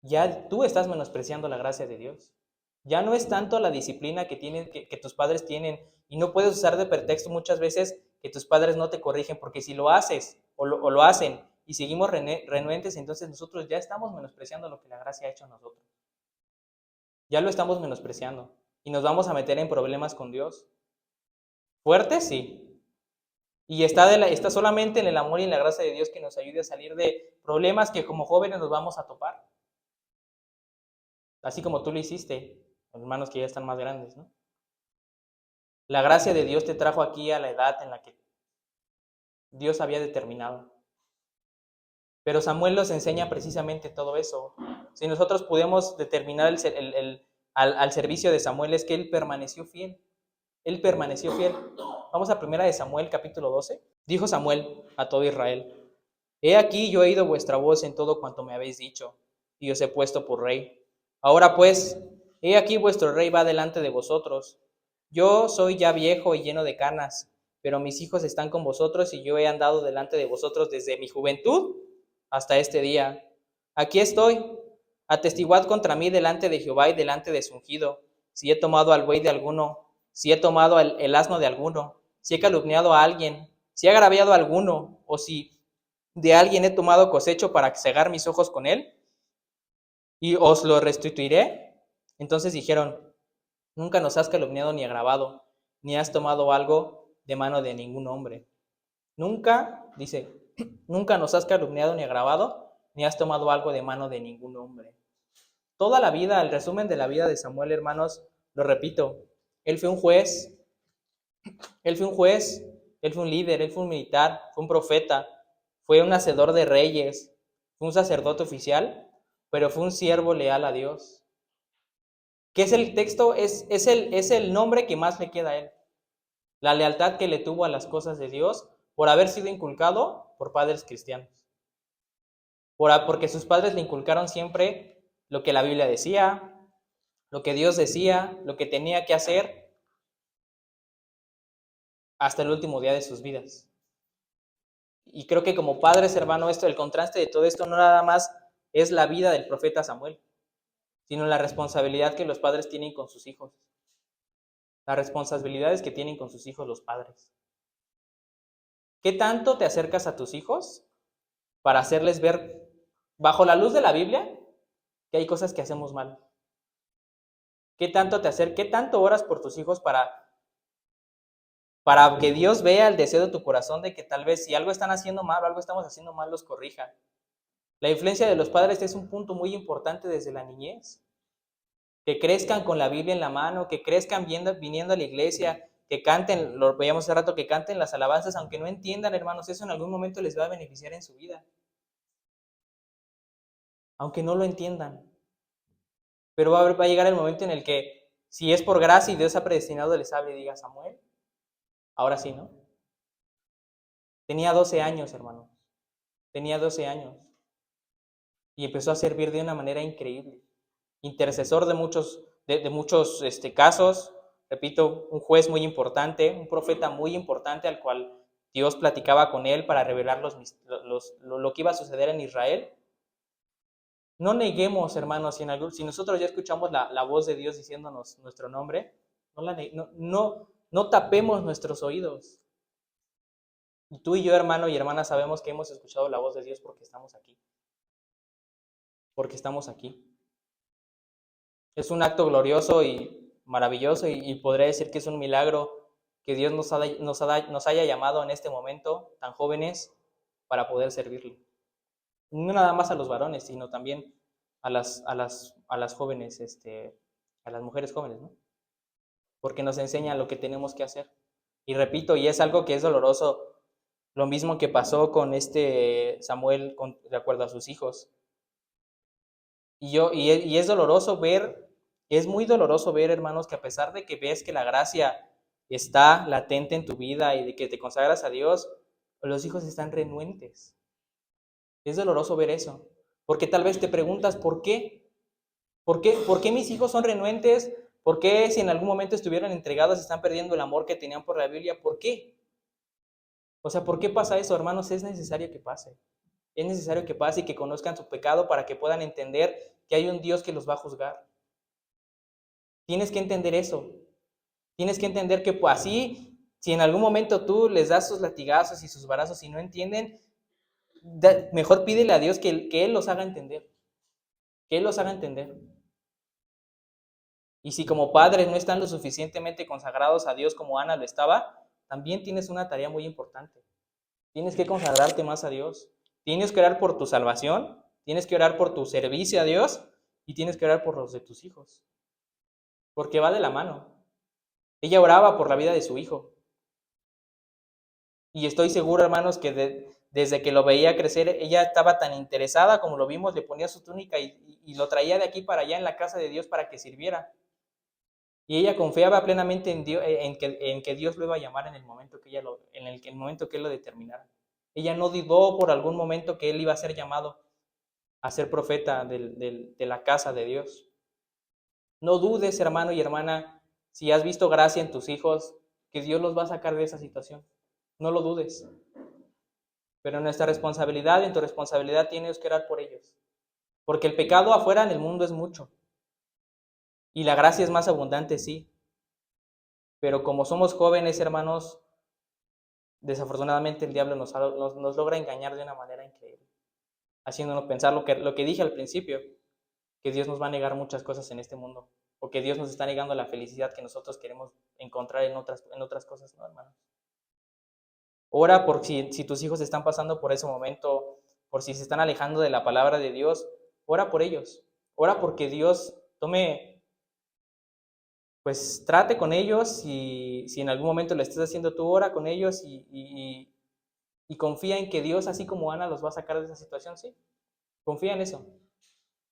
ya tú estás menospreciando la gracia de Dios. Ya no es tanto la disciplina que tus padres tienen y no puedes usar de pretexto muchas veces que tus padres no te corrigen, porque si lo haces o lo hacen y seguimos renuentes, entonces nosotros ya estamos menospreciando lo que la gracia ha hecho a nosotros. Ya lo estamos menospreciando y nos vamos a meter en problemas con Dios. Fuertes, sí. Y está solamente en el amor y en la gracia de Dios que nos ayude a salir de problemas que como jóvenes nos vamos a topar. Así como tú lo hiciste, hermanos que ya están más grandes, ¿no? La gracia de Dios te trajo aquí a la edad en la que Dios había determinado. Pero Samuel nos enseña precisamente todo eso. Si nosotros podemos determinar al servicio de Samuel es que él permaneció fiel. Él permaneció fiel. Vamos a 1 de Samuel, capítulo 12. Dijo Samuel a todo Israel: He aquí yo he oído vuestra voz en todo cuanto me habéis dicho, y os he puesto por rey. Ahora pues, he aquí vuestro rey va delante de vosotros. Yo soy ya viejo y lleno de canas, pero mis hijos están con vosotros y yo he andado delante de vosotros desde mi juventud hasta este día. Aquí estoy, atestiguad contra mí delante de Jehová y delante de su ungido, si he tomado al buey de alguno, si he tomado el asno de alguno, si he calumniado a alguien, si he agraviado a alguno, o si de alguien he tomado cosecho para cegar mis ojos con él, y os lo restituiré. Entonces dijeron: Nunca nos has calumniado ni agravado, ni has tomado algo de mano de ningún hombre. Nunca, dice, nunca nos has calumniado ni agravado, ni has tomado algo de mano de ningún hombre. Toda la vida, el resumen de la vida de Samuel, hermanos, lo repito, él fue un juez, él fue un líder, él fue un militar, fue un profeta, fue un hacedor de reyes, fue un sacerdote oficial, pero fue un siervo leal a Dios. ¿Qué es el texto? Es el nombre que más le queda a él. La lealtad que le tuvo a las cosas de Dios por haber sido inculcado por padres cristianos. Porque sus padres le inculcaron siempre lo que la Biblia decía, lo que Dios decía, lo que tenía que hacer hasta el último día de sus vidas. Y creo que como padres, hermano, el contraste de todo esto no nada más es la vida del profeta Samuel, sino la responsabilidad que los padres tienen con sus hijos. Las responsabilidades que tienen con sus hijos los padres. ¿Qué tanto te acercas a tus hijos para hacerles ver, bajo la luz de la Biblia, que hay cosas que hacemos mal? ¿Qué tanto oras por tus hijos para que Dios vea el deseo de tu corazón de que tal vez si algo están haciendo mal o algo estamos haciendo mal, los corrija? La influencia de los padres es un punto muy importante desde la niñez. Que crezcan con la Biblia en la mano, que crezcan viniendo a la iglesia, que canten, lo veíamos hace rato, que canten las alabanzas, aunque no entiendan, hermanos, eso en algún momento les va a beneficiar en su vida. Aunque no lo entiendan. Pero va a llegar el momento en el que, si es por gracia y Dios ha predestinado, les hable y diga, Samuel, ahora sí, ¿no? Tenía 12 años, hermanos. Tenía 12 años. Y empezó a servir de una manera increíble. Intercesor de muchos casos. Repito, un juez muy importante, un profeta muy importante al cual Dios platicaba con él para revelar lo que iba a suceder en Israel. No neguemos, hermanos, si nosotros ya escuchamos la voz de Dios diciéndonos nuestro nombre, no tapemos nuestros oídos. Y tú y yo, hermano y hermana, sabemos que hemos escuchado la voz de Dios porque estamos aquí. Porque estamos aquí. Es un acto glorioso y maravilloso y podría decir que es un milagro que Dios nos haya llamado en este momento, tan jóvenes, para poder servirle. No nada más a los varones, sino también a las jóvenes, a las mujeres jóvenes, ¿no? Porque nos enseña lo que tenemos que hacer. Y repito, y es algo que es doloroso, lo mismo que pasó con Samuel de acuerdo a sus hijos. Y es doloroso ver, es muy doloroso ver, hermanos, que a pesar de que ves que la gracia está latente en tu vida y de que te consagras a Dios, los hijos están renuentes. Es doloroso ver eso, porque tal vez te preguntas, ¿por qué? ¿Por qué mis hijos son renuentes? ¿Por qué si en algún momento estuvieran entregados están perdiendo el amor que tenían por la Biblia? ¿Por qué? O sea, ¿por qué pasa eso, hermanos? Es necesario que pase. Es necesario que pase y que conozcan su pecado para que puedan entender que hay un Dios que los va a juzgar. Tienes que entender eso. Tienes que entender que pues, así, si en algún momento tú les das sus latigazos y sus varazos y no entienden, mejor pídele a Dios que Él los haga entender. Que Él los haga entender. Y si como padres no están lo suficientemente consagrados a Dios como Ana lo estaba, también tienes una tarea muy importante. Tienes que consagrarte más a Dios. Tienes que orar por tu salvación, tienes que orar por tu servicio a Dios y tienes que orar por los de tus hijos. Porque va de la mano. Ella oraba por la vida de su hijo. Y estoy seguro, hermanos, que desde que lo veía crecer, ella estaba tan interesada como lo vimos, le ponía su túnica y lo traía de aquí para allá en la casa de Dios para que sirviera. Y ella confiaba plenamente en Dios, en que Dios lo iba a llamar en el momento que el momento que él lo determinara. Ella no dudó por algún momento que él iba a ser llamado a ser profeta de la casa de Dios. No dudes, hermano y hermana, si has visto gracia en tus hijos, que Dios los va a sacar de esa situación. No lo dudes. Pero en nuestra responsabilidad, en tu responsabilidad tienes que orar por ellos. Porque el pecado afuera en el mundo es mucho. Y la gracia es más abundante, sí. Pero como somos jóvenes, hermanos, desafortunadamente el diablo nos logra engañar de una manera increíble. Haciéndonos pensar lo que dije al principio, que Dios nos va a negar muchas cosas en este mundo. O que Dios nos está negando la felicidad que nosotros queremos encontrar en otras cosas, ¿no, hermanos? Ora por si tus hijos están pasando por ese momento, por si se están alejando de la palabra de Dios, ora por ellos. Ora porque Dios trate con ellos y si en algún momento lo estás haciendo tú, ora con ellos y confía en que Dios, así como Ana, los va a sacar de esa situación, sí. Confía en eso.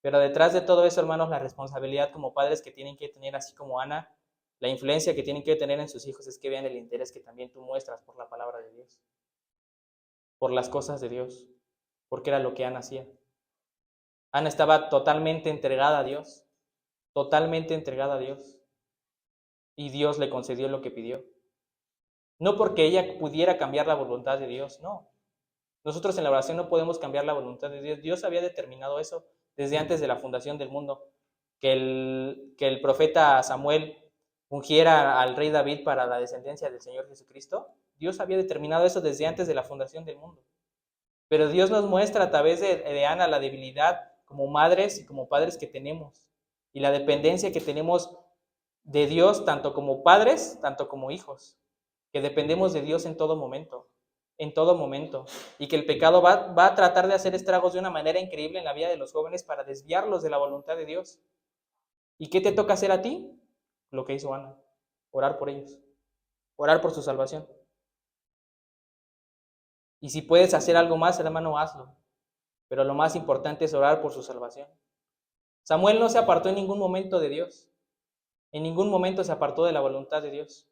Pero detrás de todo eso, hermanos, la responsabilidad como padres que tienen que tener, así como Ana, la influencia que tienen que tener en sus hijos es que vean el interés que también tú muestras por la palabra de Dios, por las cosas de Dios, porque era lo que Ana hacía. Ana estaba totalmente entregada a Dios, totalmente entregada a Dios, y Dios le concedió lo que pidió. No porque ella pudiera cambiar la voluntad de Dios, no, Nosotros en la oración no podemos cambiar la voluntad de Dios. Dios había determinado eso desde antes de la fundación del mundo, que el profeta Samuel ungiera al rey David para la descendencia del Señor Jesucristo. Dios había determinado eso desde antes de la fundación del mundo. Pero Dios nos muestra a través de Ana la debilidad como madres y como padres que tenemos y la dependencia que tenemos de Dios tanto como padres, tanto como hijos, que dependemos de Dios en todo momento, y que el pecado va a tratar de hacer estragos de una manera increíble en la vida de los jóvenes para desviarlos de la voluntad de Dios. ¿Y qué te toca hacer a ti? Lo que hizo Ana, orar por ellos, orar por su salvación. Y si puedes hacer algo más, hermano, hazlo. Pero lo más importante es orar por su salvación. Samuel no se apartó en ningún momento de Dios. En ningún momento se apartó de la voluntad de Dios.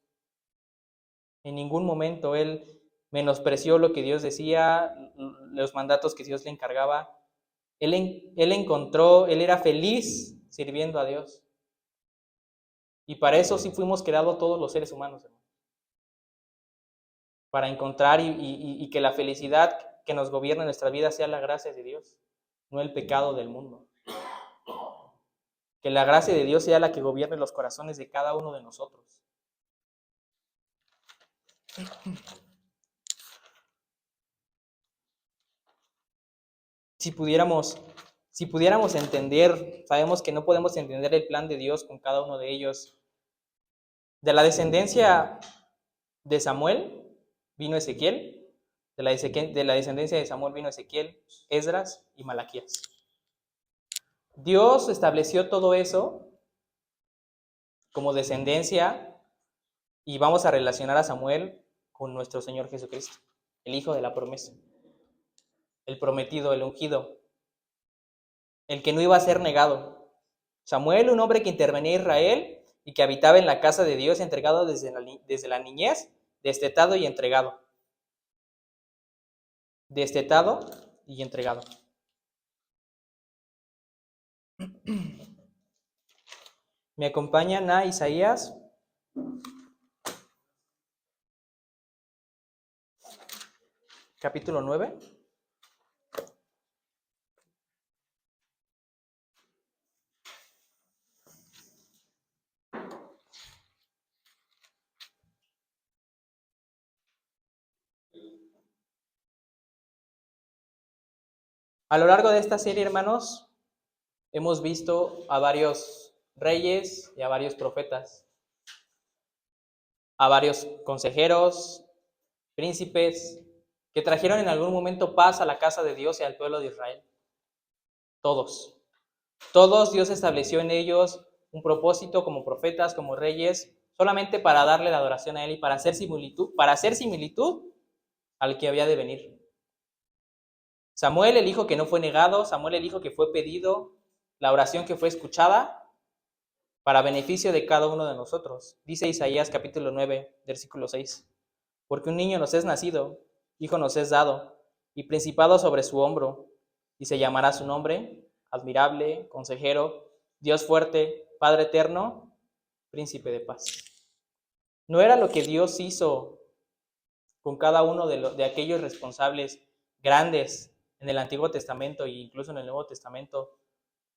En ningún momento él menospreció lo que Dios decía, los mandatos que Dios le encargaba. Él era feliz sirviendo a Dios. Y para eso sí fuimos creados todos los seres humanos, hermano. Para encontrar y que la felicidad que nos gobierna en nuestra vida sea la gracia de Dios, no el pecado del mundo. Que la gracia de Dios sea la que gobierne los corazones de cada uno de nosotros. Si pudiéramos entender, sabemos que no podemos entender el plan de Dios con cada uno de ellos. De la descendencia de Samuel vino Ezequiel, de la descendencia de Samuel vino Ezequiel, Esdras y Malaquías. Dios estableció todo eso como descendencia y vamos a relacionar a Samuel con nuestro Señor Jesucristo, el Hijo de la promesa, el prometido, el ungido, el que no iba a ser negado. Samuel, un hombre que intervenía en Israel y que habitaba en la casa de Dios, entregado desde la niñez, destetado y entregado. Destetado y entregado. ¿Me acompañan a Isaías? Capítulo 9. A lo largo de esta serie, hermanos, hemos visto a varios reyes y a varios profetas, a varios consejeros, príncipes, que trajeron en algún momento paz a la casa de Dios y al pueblo de Israel. Todos. Todos Dios estableció en ellos un propósito como profetas, como reyes, solamente para darle la adoración a Él y para hacer similitud al que había de venir. Samuel, el hijo que no fue negado, Samuel, el hijo que fue pedido, la oración que fue escuchada para beneficio de cada uno de nosotros. Dice Isaías capítulo 9, versículo 6. Porque un niño nos es nacido, hijo nos es dado, y principado sobre su hombro, y se llamará su nombre, admirable, consejero, Dios fuerte, Padre eterno, príncipe de paz. ¿No era lo que Dios hizo con cada uno de aquellos responsables grandes en el Antiguo Testamento e incluso en el Nuevo Testamento?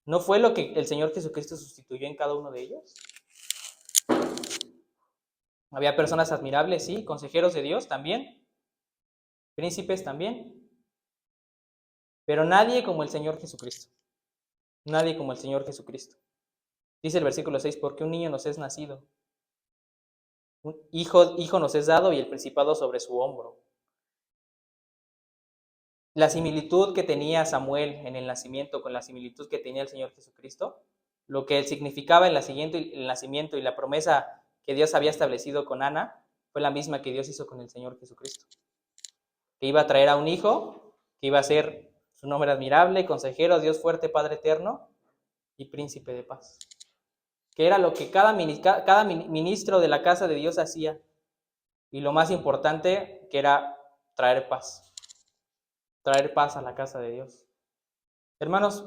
¿No fue lo que el Señor Jesucristo sustituyó en cada uno de ellos? Había personas admirables, sí, consejeros de Dios también, príncipes también, pero nadie como el Señor Jesucristo. Nadie como el Señor Jesucristo. Dice el versículo 6, porque un niño nos es nacido, un hijo nos es dado y el principado sobre su hombro. La similitud que tenía Samuel en el nacimiento con la similitud que tenía el Señor Jesucristo, lo que significaba el nacimiento y la promesa que Dios había establecido con Ana, fue la misma que Dios hizo con el Señor Jesucristo. Que iba a traer a un hijo, que iba a ser su nombre admirable, consejero, Dios fuerte, Padre eterno y príncipe de paz. Que era lo que cada ministro de la casa de Dios hacía. Y lo más importante, que era traer paz a la casa de Dios. Hermanos,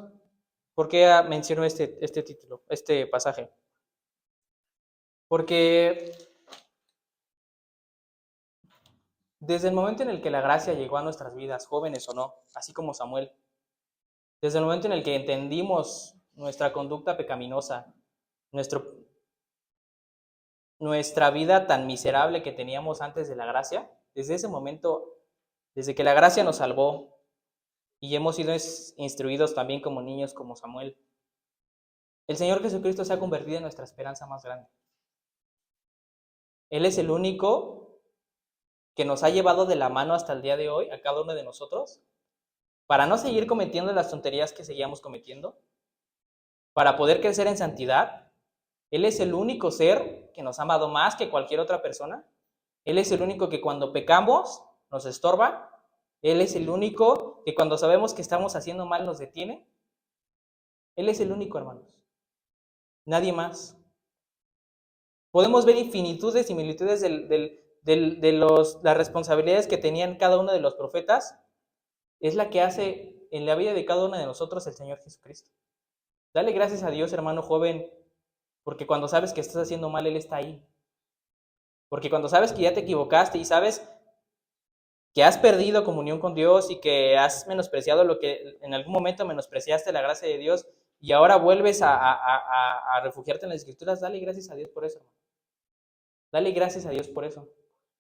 ¿por qué menciono este título, este pasaje? Porque Desde el momento en el que la gracia llegó a nuestras vidas, jóvenes o no, así como Samuel, desde el momento en el que entendimos nuestra conducta pecaminosa, nuestro, nuestra vida tan miserable que teníamos antes de la gracia, desde ese momento, desde que la gracia nos salvó y hemos sido instruidos también como niños, como Samuel, el Señor Jesucristo se ha convertido en nuestra esperanza más grande. Él es el único que nos ha llevado de la mano hasta el día de hoy, a cada uno de nosotros, para no seguir cometiendo las tonterías que seguíamos cometiendo, para poder crecer en santidad. Él es el único ser que nos ha amado más que cualquier otra persona. Él es el único que cuando pecamos nos estorba. Él es el único que cuando sabemos que estamos haciendo mal nos detiene. Él es el único, hermanos. Nadie más. Podemos ver infinitud de similitudes de las responsabilidades que tenían cada uno de los profetas. Es la que hace en la vida de cada uno de nosotros el Señor Jesucristo. Dale gracias a Dios, hermano joven, porque cuando sabes que estás haciendo mal, Él está ahí. Porque cuando sabes que ya te equivocaste y sabes que has perdido comunión con Dios y que has menospreciado lo que en algún momento menospreciaste, la gracia de Dios, y ahora vuelves a refugiarte en las Escrituras, dale gracias a Dios por eso. Dale gracias a Dios por eso.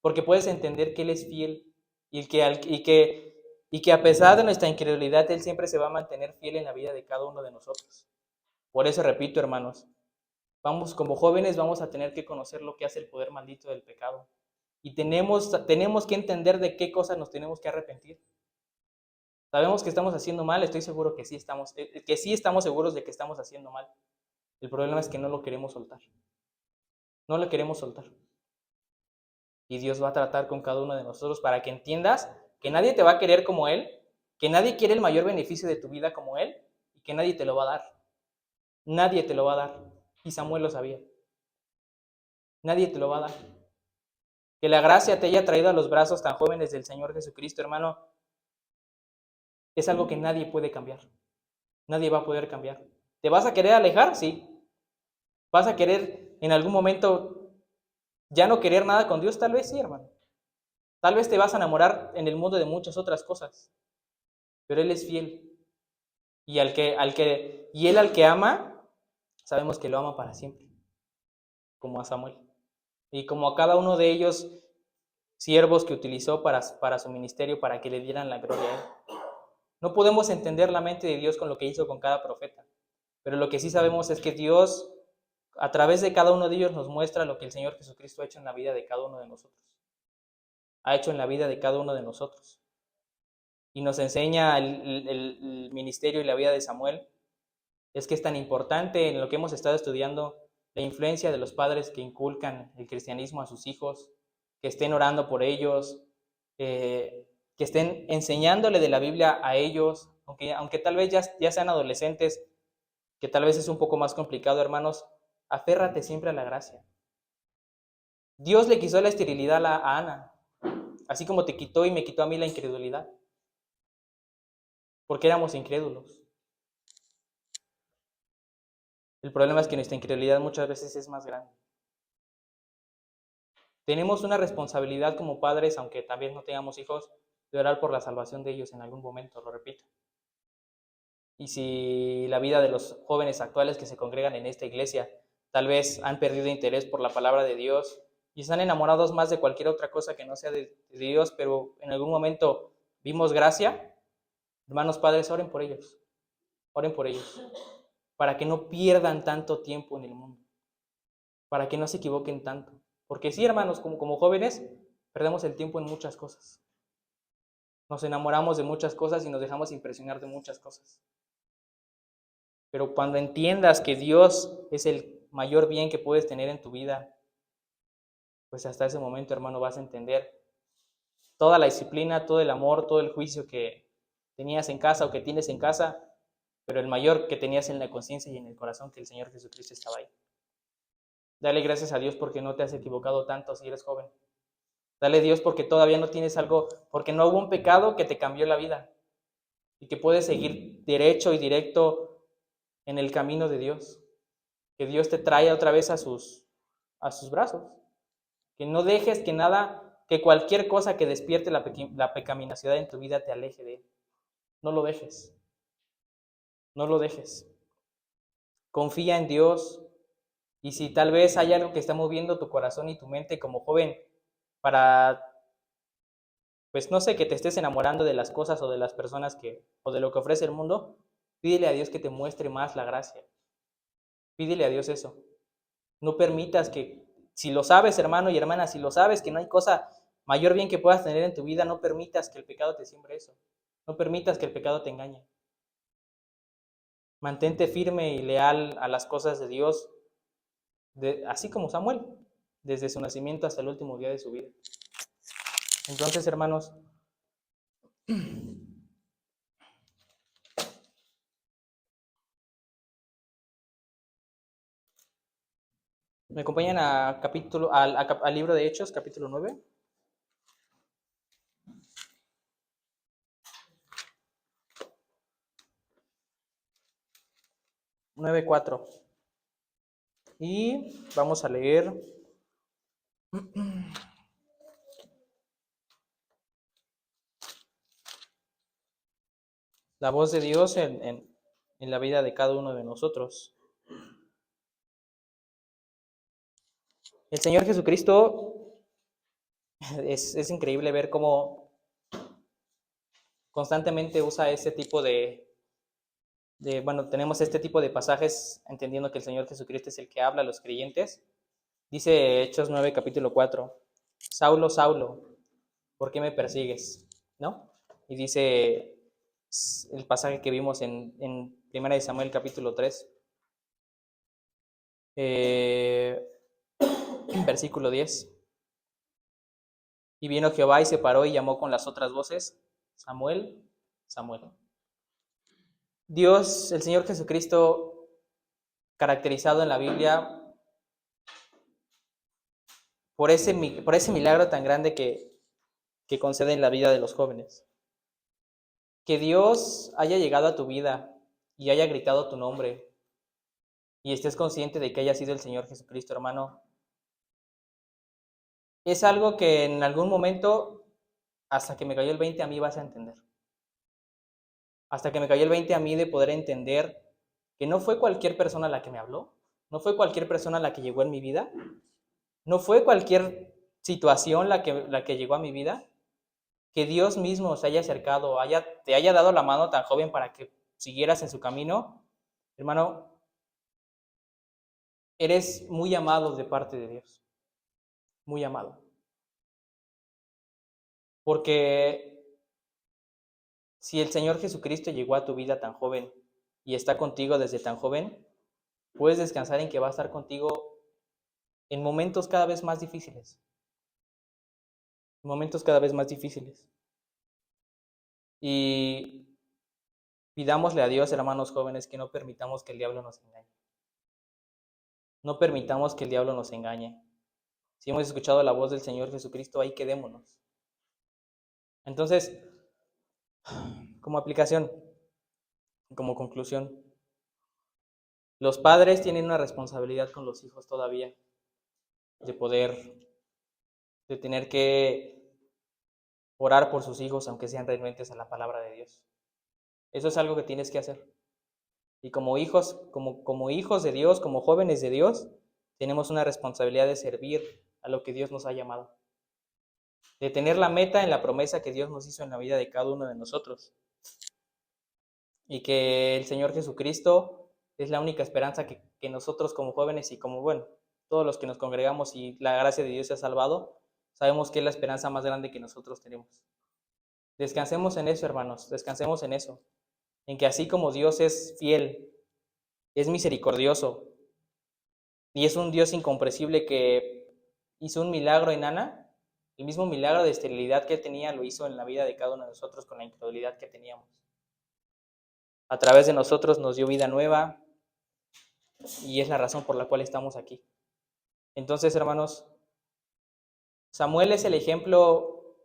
Porque puedes entender que Él es fiel y que a pesar de nuestra incredulidad, Él siempre se va a mantener fiel en la vida de cada uno de nosotros. Por eso repito, hermanos, como jóvenes vamos a tener que conocer lo que hace el poder maldito del pecado. Y tenemos que entender de qué cosas nos tenemos que arrepentir. Sabemos que estamos haciendo mal, estoy seguro que sí estamos seguros de que estamos haciendo mal. El problema es que no lo queremos soltar. No lo queremos soltar. Y Dios va a tratar con cada uno de nosotros para que entiendas que nadie te va a querer como Él, que nadie quiere el mayor beneficio de tu vida como Él y que nadie te lo va a dar. Nadie te lo va a dar. Y Samuel lo sabía. Nadie te lo va a dar. Que la gracia te haya traído a los brazos tan jóvenes del Señor Jesucristo, hermano, es algo que nadie puede cambiar. Nadie va a poder cambiar. ¿Te vas a querer alejar? Sí. ¿Vas a querer en algún momento ya no querer nada con Dios? Tal vez sí, hermano. Tal vez te vas a enamorar en el mundo de muchas otras cosas. Pero Él es fiel. Y Él al que ama, sabemos que lo ama para siempre. Como a Samuel. Y como a cada uno de ellos, siervos que utilizó para su ministerio, para que le dieran la gloria a Él. No podemos entender la mente de Dios con lo que hizo con cada profeta, pero lo que sí sabemos es que Dios, a través de cada uno de ellos, nos muestra lo que el Señor Jesucristo ha hecho en la vida de cada uno de nosotros. Ha hecho en la vida de cada uno de nosotros. Y nos enseña el ministerio y la vida de Samuel. Es que es tan importante en lo que hemos estado estudiando, la influencia de los padres que inculcan el cristianismo a sus hijos, que estén orando por ellos, que estén enseñándole de la Biblia a ellos, aunque tal vez ya sean adolescentes, que tal vez es un poco más complicado, hermanos, aférrate siempre a la gracia. Dios le quitó la esterilidad a Ana, así como te quitó y me quitó a mí la incredulidad, porque éramos incrédulos. El problema es que nuestra incredulidad muchas veces es más grande. Tenemos una responsabilidad como padres, aunque también no tengamos hijos, de orar por la salvación de ellos en algún momento, lo repito. Y si la vida de los jóvenes actuales que se congregan en esta iglesia tal vez han perdido interés por la palabra de Dios y están enamorados más de cualquier otra cosa que no sea de Dios, pero en algún momento vimos gracia, hermanos padres, oren por ellos, para que no pierdan tanto tiempo en el mundo, para que no se equivoquen tanto. Porque sí, hermanos, como jóvenes, perdemos el tiempo en muchas cosas. Nos enamoramos de muchas cosas y nos dejamos impresionar de muchas cosas. Pero cuando entiendas que Dios es el mayor bien que puedes tener en tu vida, pues hasta ese momento, hermano, vas a entender toda la disciplina, todo el amor, todo el juicio que tenías en casa o que tienes en casa, pero el mayor que tenías en la conciencia y en el corazón, que el Señor Jesucristo estaba ahí. Dale gracias a Dios porque no te has equivocado tanto si eres joven. Dale Dios porque todavía no tienes algo, porque no hubo un pecado que te cambió la vida y que puedes seguir derecho y directo en el camino de Dios. Que Dios te traiga otra vez a sus brazos. Que no dejes que nada que cualquier cosa que despierte la pecaminosidad en tu vida te aleje de Él. No lo dejes. No lo dejes. Confía en Dios. Y si tal vez hay algo que está moviendo tu corazón y tu mente como joven para, pues no sé, que te estés enamorando de las cosas o de las personas o de lo que ofrece el mundo, pídele a Dios que te muestre más la gracia. Pídele a Dios eso. No permitas que, si lo sabes, hermano y hermana, si lo sabes que no hay cosa mayor bien que puedas tener en tu vida, no permitas que el pecado te siembre eso. No permitas que el pecado te engañe. Mantente firme y leal a las cosas de Dios, así como Samuel, desde su nacimiento hasta el último día de su vida. Entonces, hermanos, ¿me acompañan al libro de Hechos, capítulo 9? 9:4. Y vamos a leer la voz de Dios en la vida de cada uno de nosotros. El Señor Jesucristo, es increíble ver cómo constantemente usa este tipo bueno, tenemos este tipo de pasajes entendiendo que el Señor Jesucristo es el que habla a los creyentes. Dice Hechos 9, capítulo 4, Saulo, Saulo, ¿por qué me persigues? ¿No? Y dice el pasaje que vimos en 1 de Samuel, capítulo 3, versículo 10. Y vino Jehová y se paró y llamó con las otras voces, Samuel, Samuel. Dios, el Señor Jesucristo, caracterizado en la Biblia por ese milagro tan grande que concede en la vida de los jóvenes. Que Dios haya llegado a tu vida y haya gritado tu nombre y estés consciente de que haya sido el Señor Jesucristo, hermano, es algo que en algún momento, hasta que me cayó el 20 a mí vas a entender. Hasta que me cayó el 20 a mí de poder entender que no fue cualquier persona la que me habló, no fue cualquier persona la que llegó en mi vida, no fue cualquier situación la que llegó a mi vida, que Dios mismo se haya acercado, te haya dado la mano tan joven para que siguieras en su camino. Hermano, eres muy amado de parte de Dios, muy amado. Porque si el Señor Jesucristo llegó a tu vida tan joven y está contigo desde tan joven, puedes descansar en que va a estar contigo en momentos cada vez más difíciles. Momentos cada vez más difíciles. Y pidámosle a Dios, hermanos jóvenes, que no permitamos que el diablo nos engañe. No permitamos que el diablo nos engañe. Si hemos escuchado la voz del Señor Jesucristo, ahí quedémonos. Entonces, como aplicación, como conclusión, los padres tienen una responsabilidad con los hijos todavía, de tener que orar por sus hijos, aunque sean renuentes a la palabra de Dios. Eso es algo que tienes que hacer. Y como hijos, como hijos de Dios, como jóvenes de Dios, tenemos una responsabilidad de servir a lo que Dios nos ha llamado. De tener la meta en la promesa que Dios nos hizo en la vida de cada uno de nosotros. Y que el Señor Jesucristo es la única esperanza que nosotros como jóvenes y como, bueno, todos los que nos congregamos y la gracia de Dios se ha salvado, sabemos que es la esperanza más grande que nosotros tenemos. Descansemos en eso, hermanos, descansemos en eso. En que así como Dios es fiel, es misericordioso y es un Dios incomprensible que hizo un milagro en Ana, el mismo milagro de esterilidad que él tenía lo hizo en la vida de cada uno de nosotros con la incredulidad que teníamos. A través de nosotros nos dio vida nueva y es la razón por la cual estamos aquí. Entonces, hermanos, Samuel es el ejemplo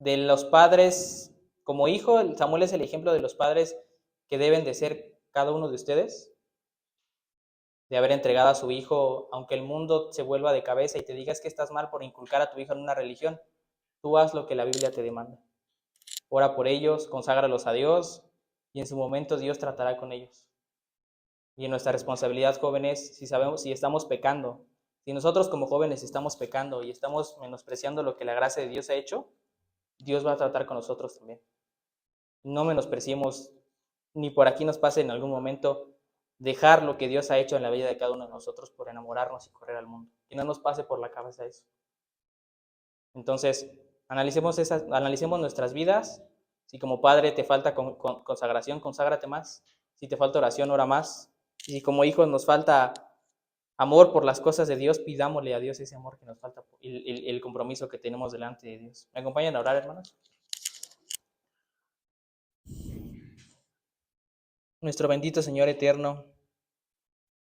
de los padres, como hijo, Samuel es el ejemplo de los padres que deben de ser cada uno de ustedes. de haber entregado a su hijo, aunque el mundo se vuelva de cabeza y te digas que estás mal por inculcar a tu hijo en una religión, tú haz lo que la Biblia te demanda. Ora por ellos, conságralos a Dios y en su momento Dios tratará con ellos. Y en nuestra responsabilidad, jóvenes, si estamos pecando, si nosotros como jóvenes estamos pecando y estamos menospreciando lo que la gracia de Dios ha hecho, Dios va a tratar con nosotros también. No menospreciemos, ni por aquí nos pase en algún momento dejar lo que Dios ha hecho en la vida de cada uno de nosotros por enamorarnos y correr al mundo. Que no nos pase por la cabeza eso. Entonces, analicemos nuestras vidas. Si como padre te falta consagración, conságrate más. Si te falta oración, ora más. Y si como hijos nos falta amor por las cosas de Dios, pidámosle a Dios ese amor que nos falta, el compromiso que tenemos delante de Dios. ¿Me acompañan a orar, hermanos? Nuestro bendito Señor eterno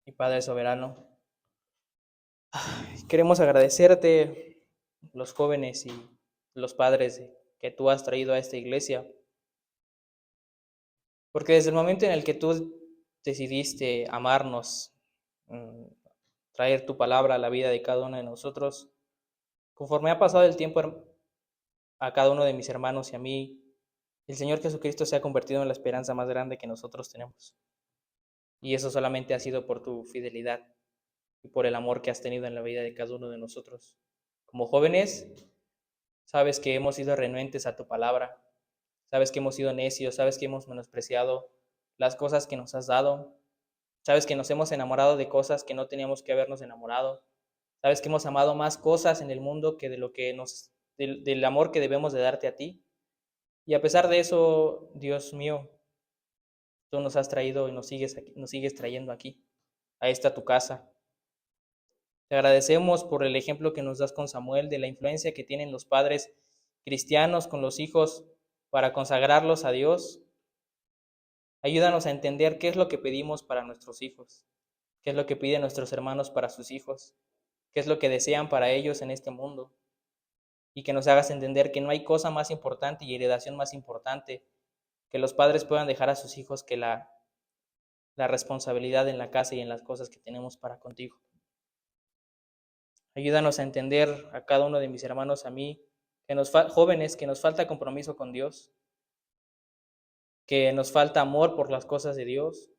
y Padre soberano, queremos agradecerte los jóvenes y los padres que tú has traído a esta iglesia, porque desde el momento en el que tú decidiste amarnos, traer tu palabra a la vida de cada uno de nosotros, conforme ha pasado el tiempo, a cada uno de mis hermanos y a mí, el Señor Jesucristo se ha convertido en la esperanza más grande que nosotros tenemos. Y eso solamente ha sido por tu fidelidad y por el amor que has tenido en la vida de cada uno de nosotros. Como jóvenes, sabes que hemos sido renuentes a tu palabra, sabes que hemos sido necios, sabes que hemos menospreciado las cosas que nos has dado, sabes que nos hemos enamorado de cosas que no teníamos que habernos enamorado, sabes que hemos amado más cosas en el mundo que de lo que del amor que debemos de darte a ti. Y a pesar de eso, Dios mío, tú nos has traído y nos sigues trayendo aquí, a esta tu casa. Te agradecemos por el ejemplo que nos das con Samuel, de la influencia que tienen los padres cristianos con los hijos para consagrarlos a Dios. Ayúdanos a entender qué es lo que pedimos para nuestros hijos, qué es lo que piden nuestros hermanos para sus hijos, qué es lo que desean para ellos en este mundo. Y que nos hagas entender que no hay cosa más importante y heredación más importante que los padres puedan dejar a sus hijos que la responsabilidad en la casa y en las cosas que tenemos para contigo. Ayúdanos a entender a cada uno de mis hermanos, a mí, jóvenes, que nos falta compromiso con Dios, que nos falta amor por las cosas de Dios,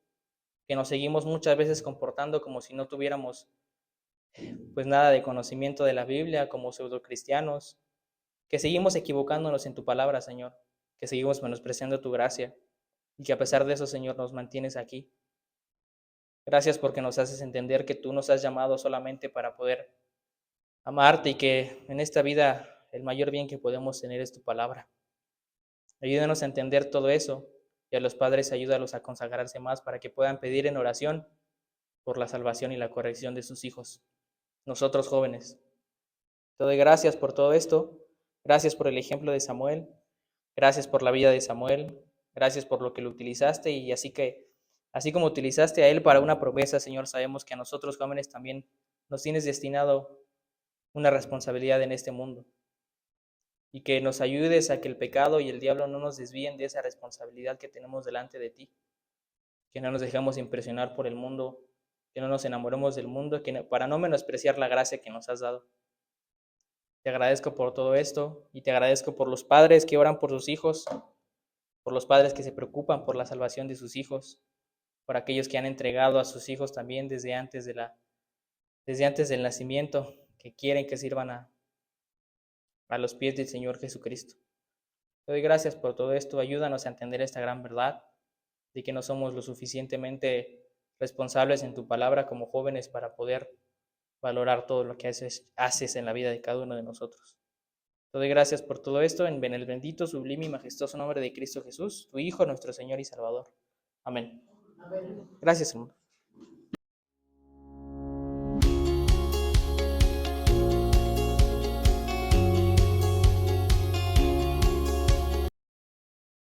que nos seguimos muchas veces comportando como si no tuviéramos pues nada de conocimiento de la Biblia, como pseudocristianos, que seguimos equivocándonos en tu palabra, Señor, que seguimos menospreciando tu gracia y que a pesar de eso, Señor, nos mantienes aquí. Gracias porque nos haces entender que tú nos has llamado solamente para poder amarte y que en esta vida el mayor bien que podemos tener es tu palabra. Ayúdanos a entender todo eso y a los padres ayúdalos a consagrarse más para que puedan pedir en oración por la salvación y la corrección de sus hijos, nosotros jóvenes. Te doy gracias por todo esto, gracias por el ejemplo de Samuel, gracias por la vida de Samuel, gracias por lo que lo utilizaste y así como utilizaste a él para una promesa, Señor, sabemos que a nosotros jóvenes también nos tienes destinado una responsabilidad en este mundo y que nos ayudes a que el pecado y el diablo no nos desvíen de esa responsabilidad que tenemos delante de ti, que no nos dejemos impresionar por el mundo, que no nos enamoremos del mundo, para no menospreciar la gracia que nos has dado. Te agradezco por todo esto y te agradezco por los padres que oran por sus hijos, por los padres que se preocupan por la salvación de sus hijos, por aquellos que han entregado a sus hijos también desde antes del nacimiento, que quieren que sirvan a los pies del Señor Jesucristo. Te doy gracias por todo esto, ayúdanos a entender esta gran verdad de que no somos lo suficientemente responsables en tu palabra como jóvenes para poder valorar todo lo que haces en la vida de cada uno de nosotros. Te doy gracias por todo esto en el bendito, sublime y majestuoso nombre de Cristo Jesús, tu Hijo, nuestro Señor y Salvador. Amén. Gracias, hermano.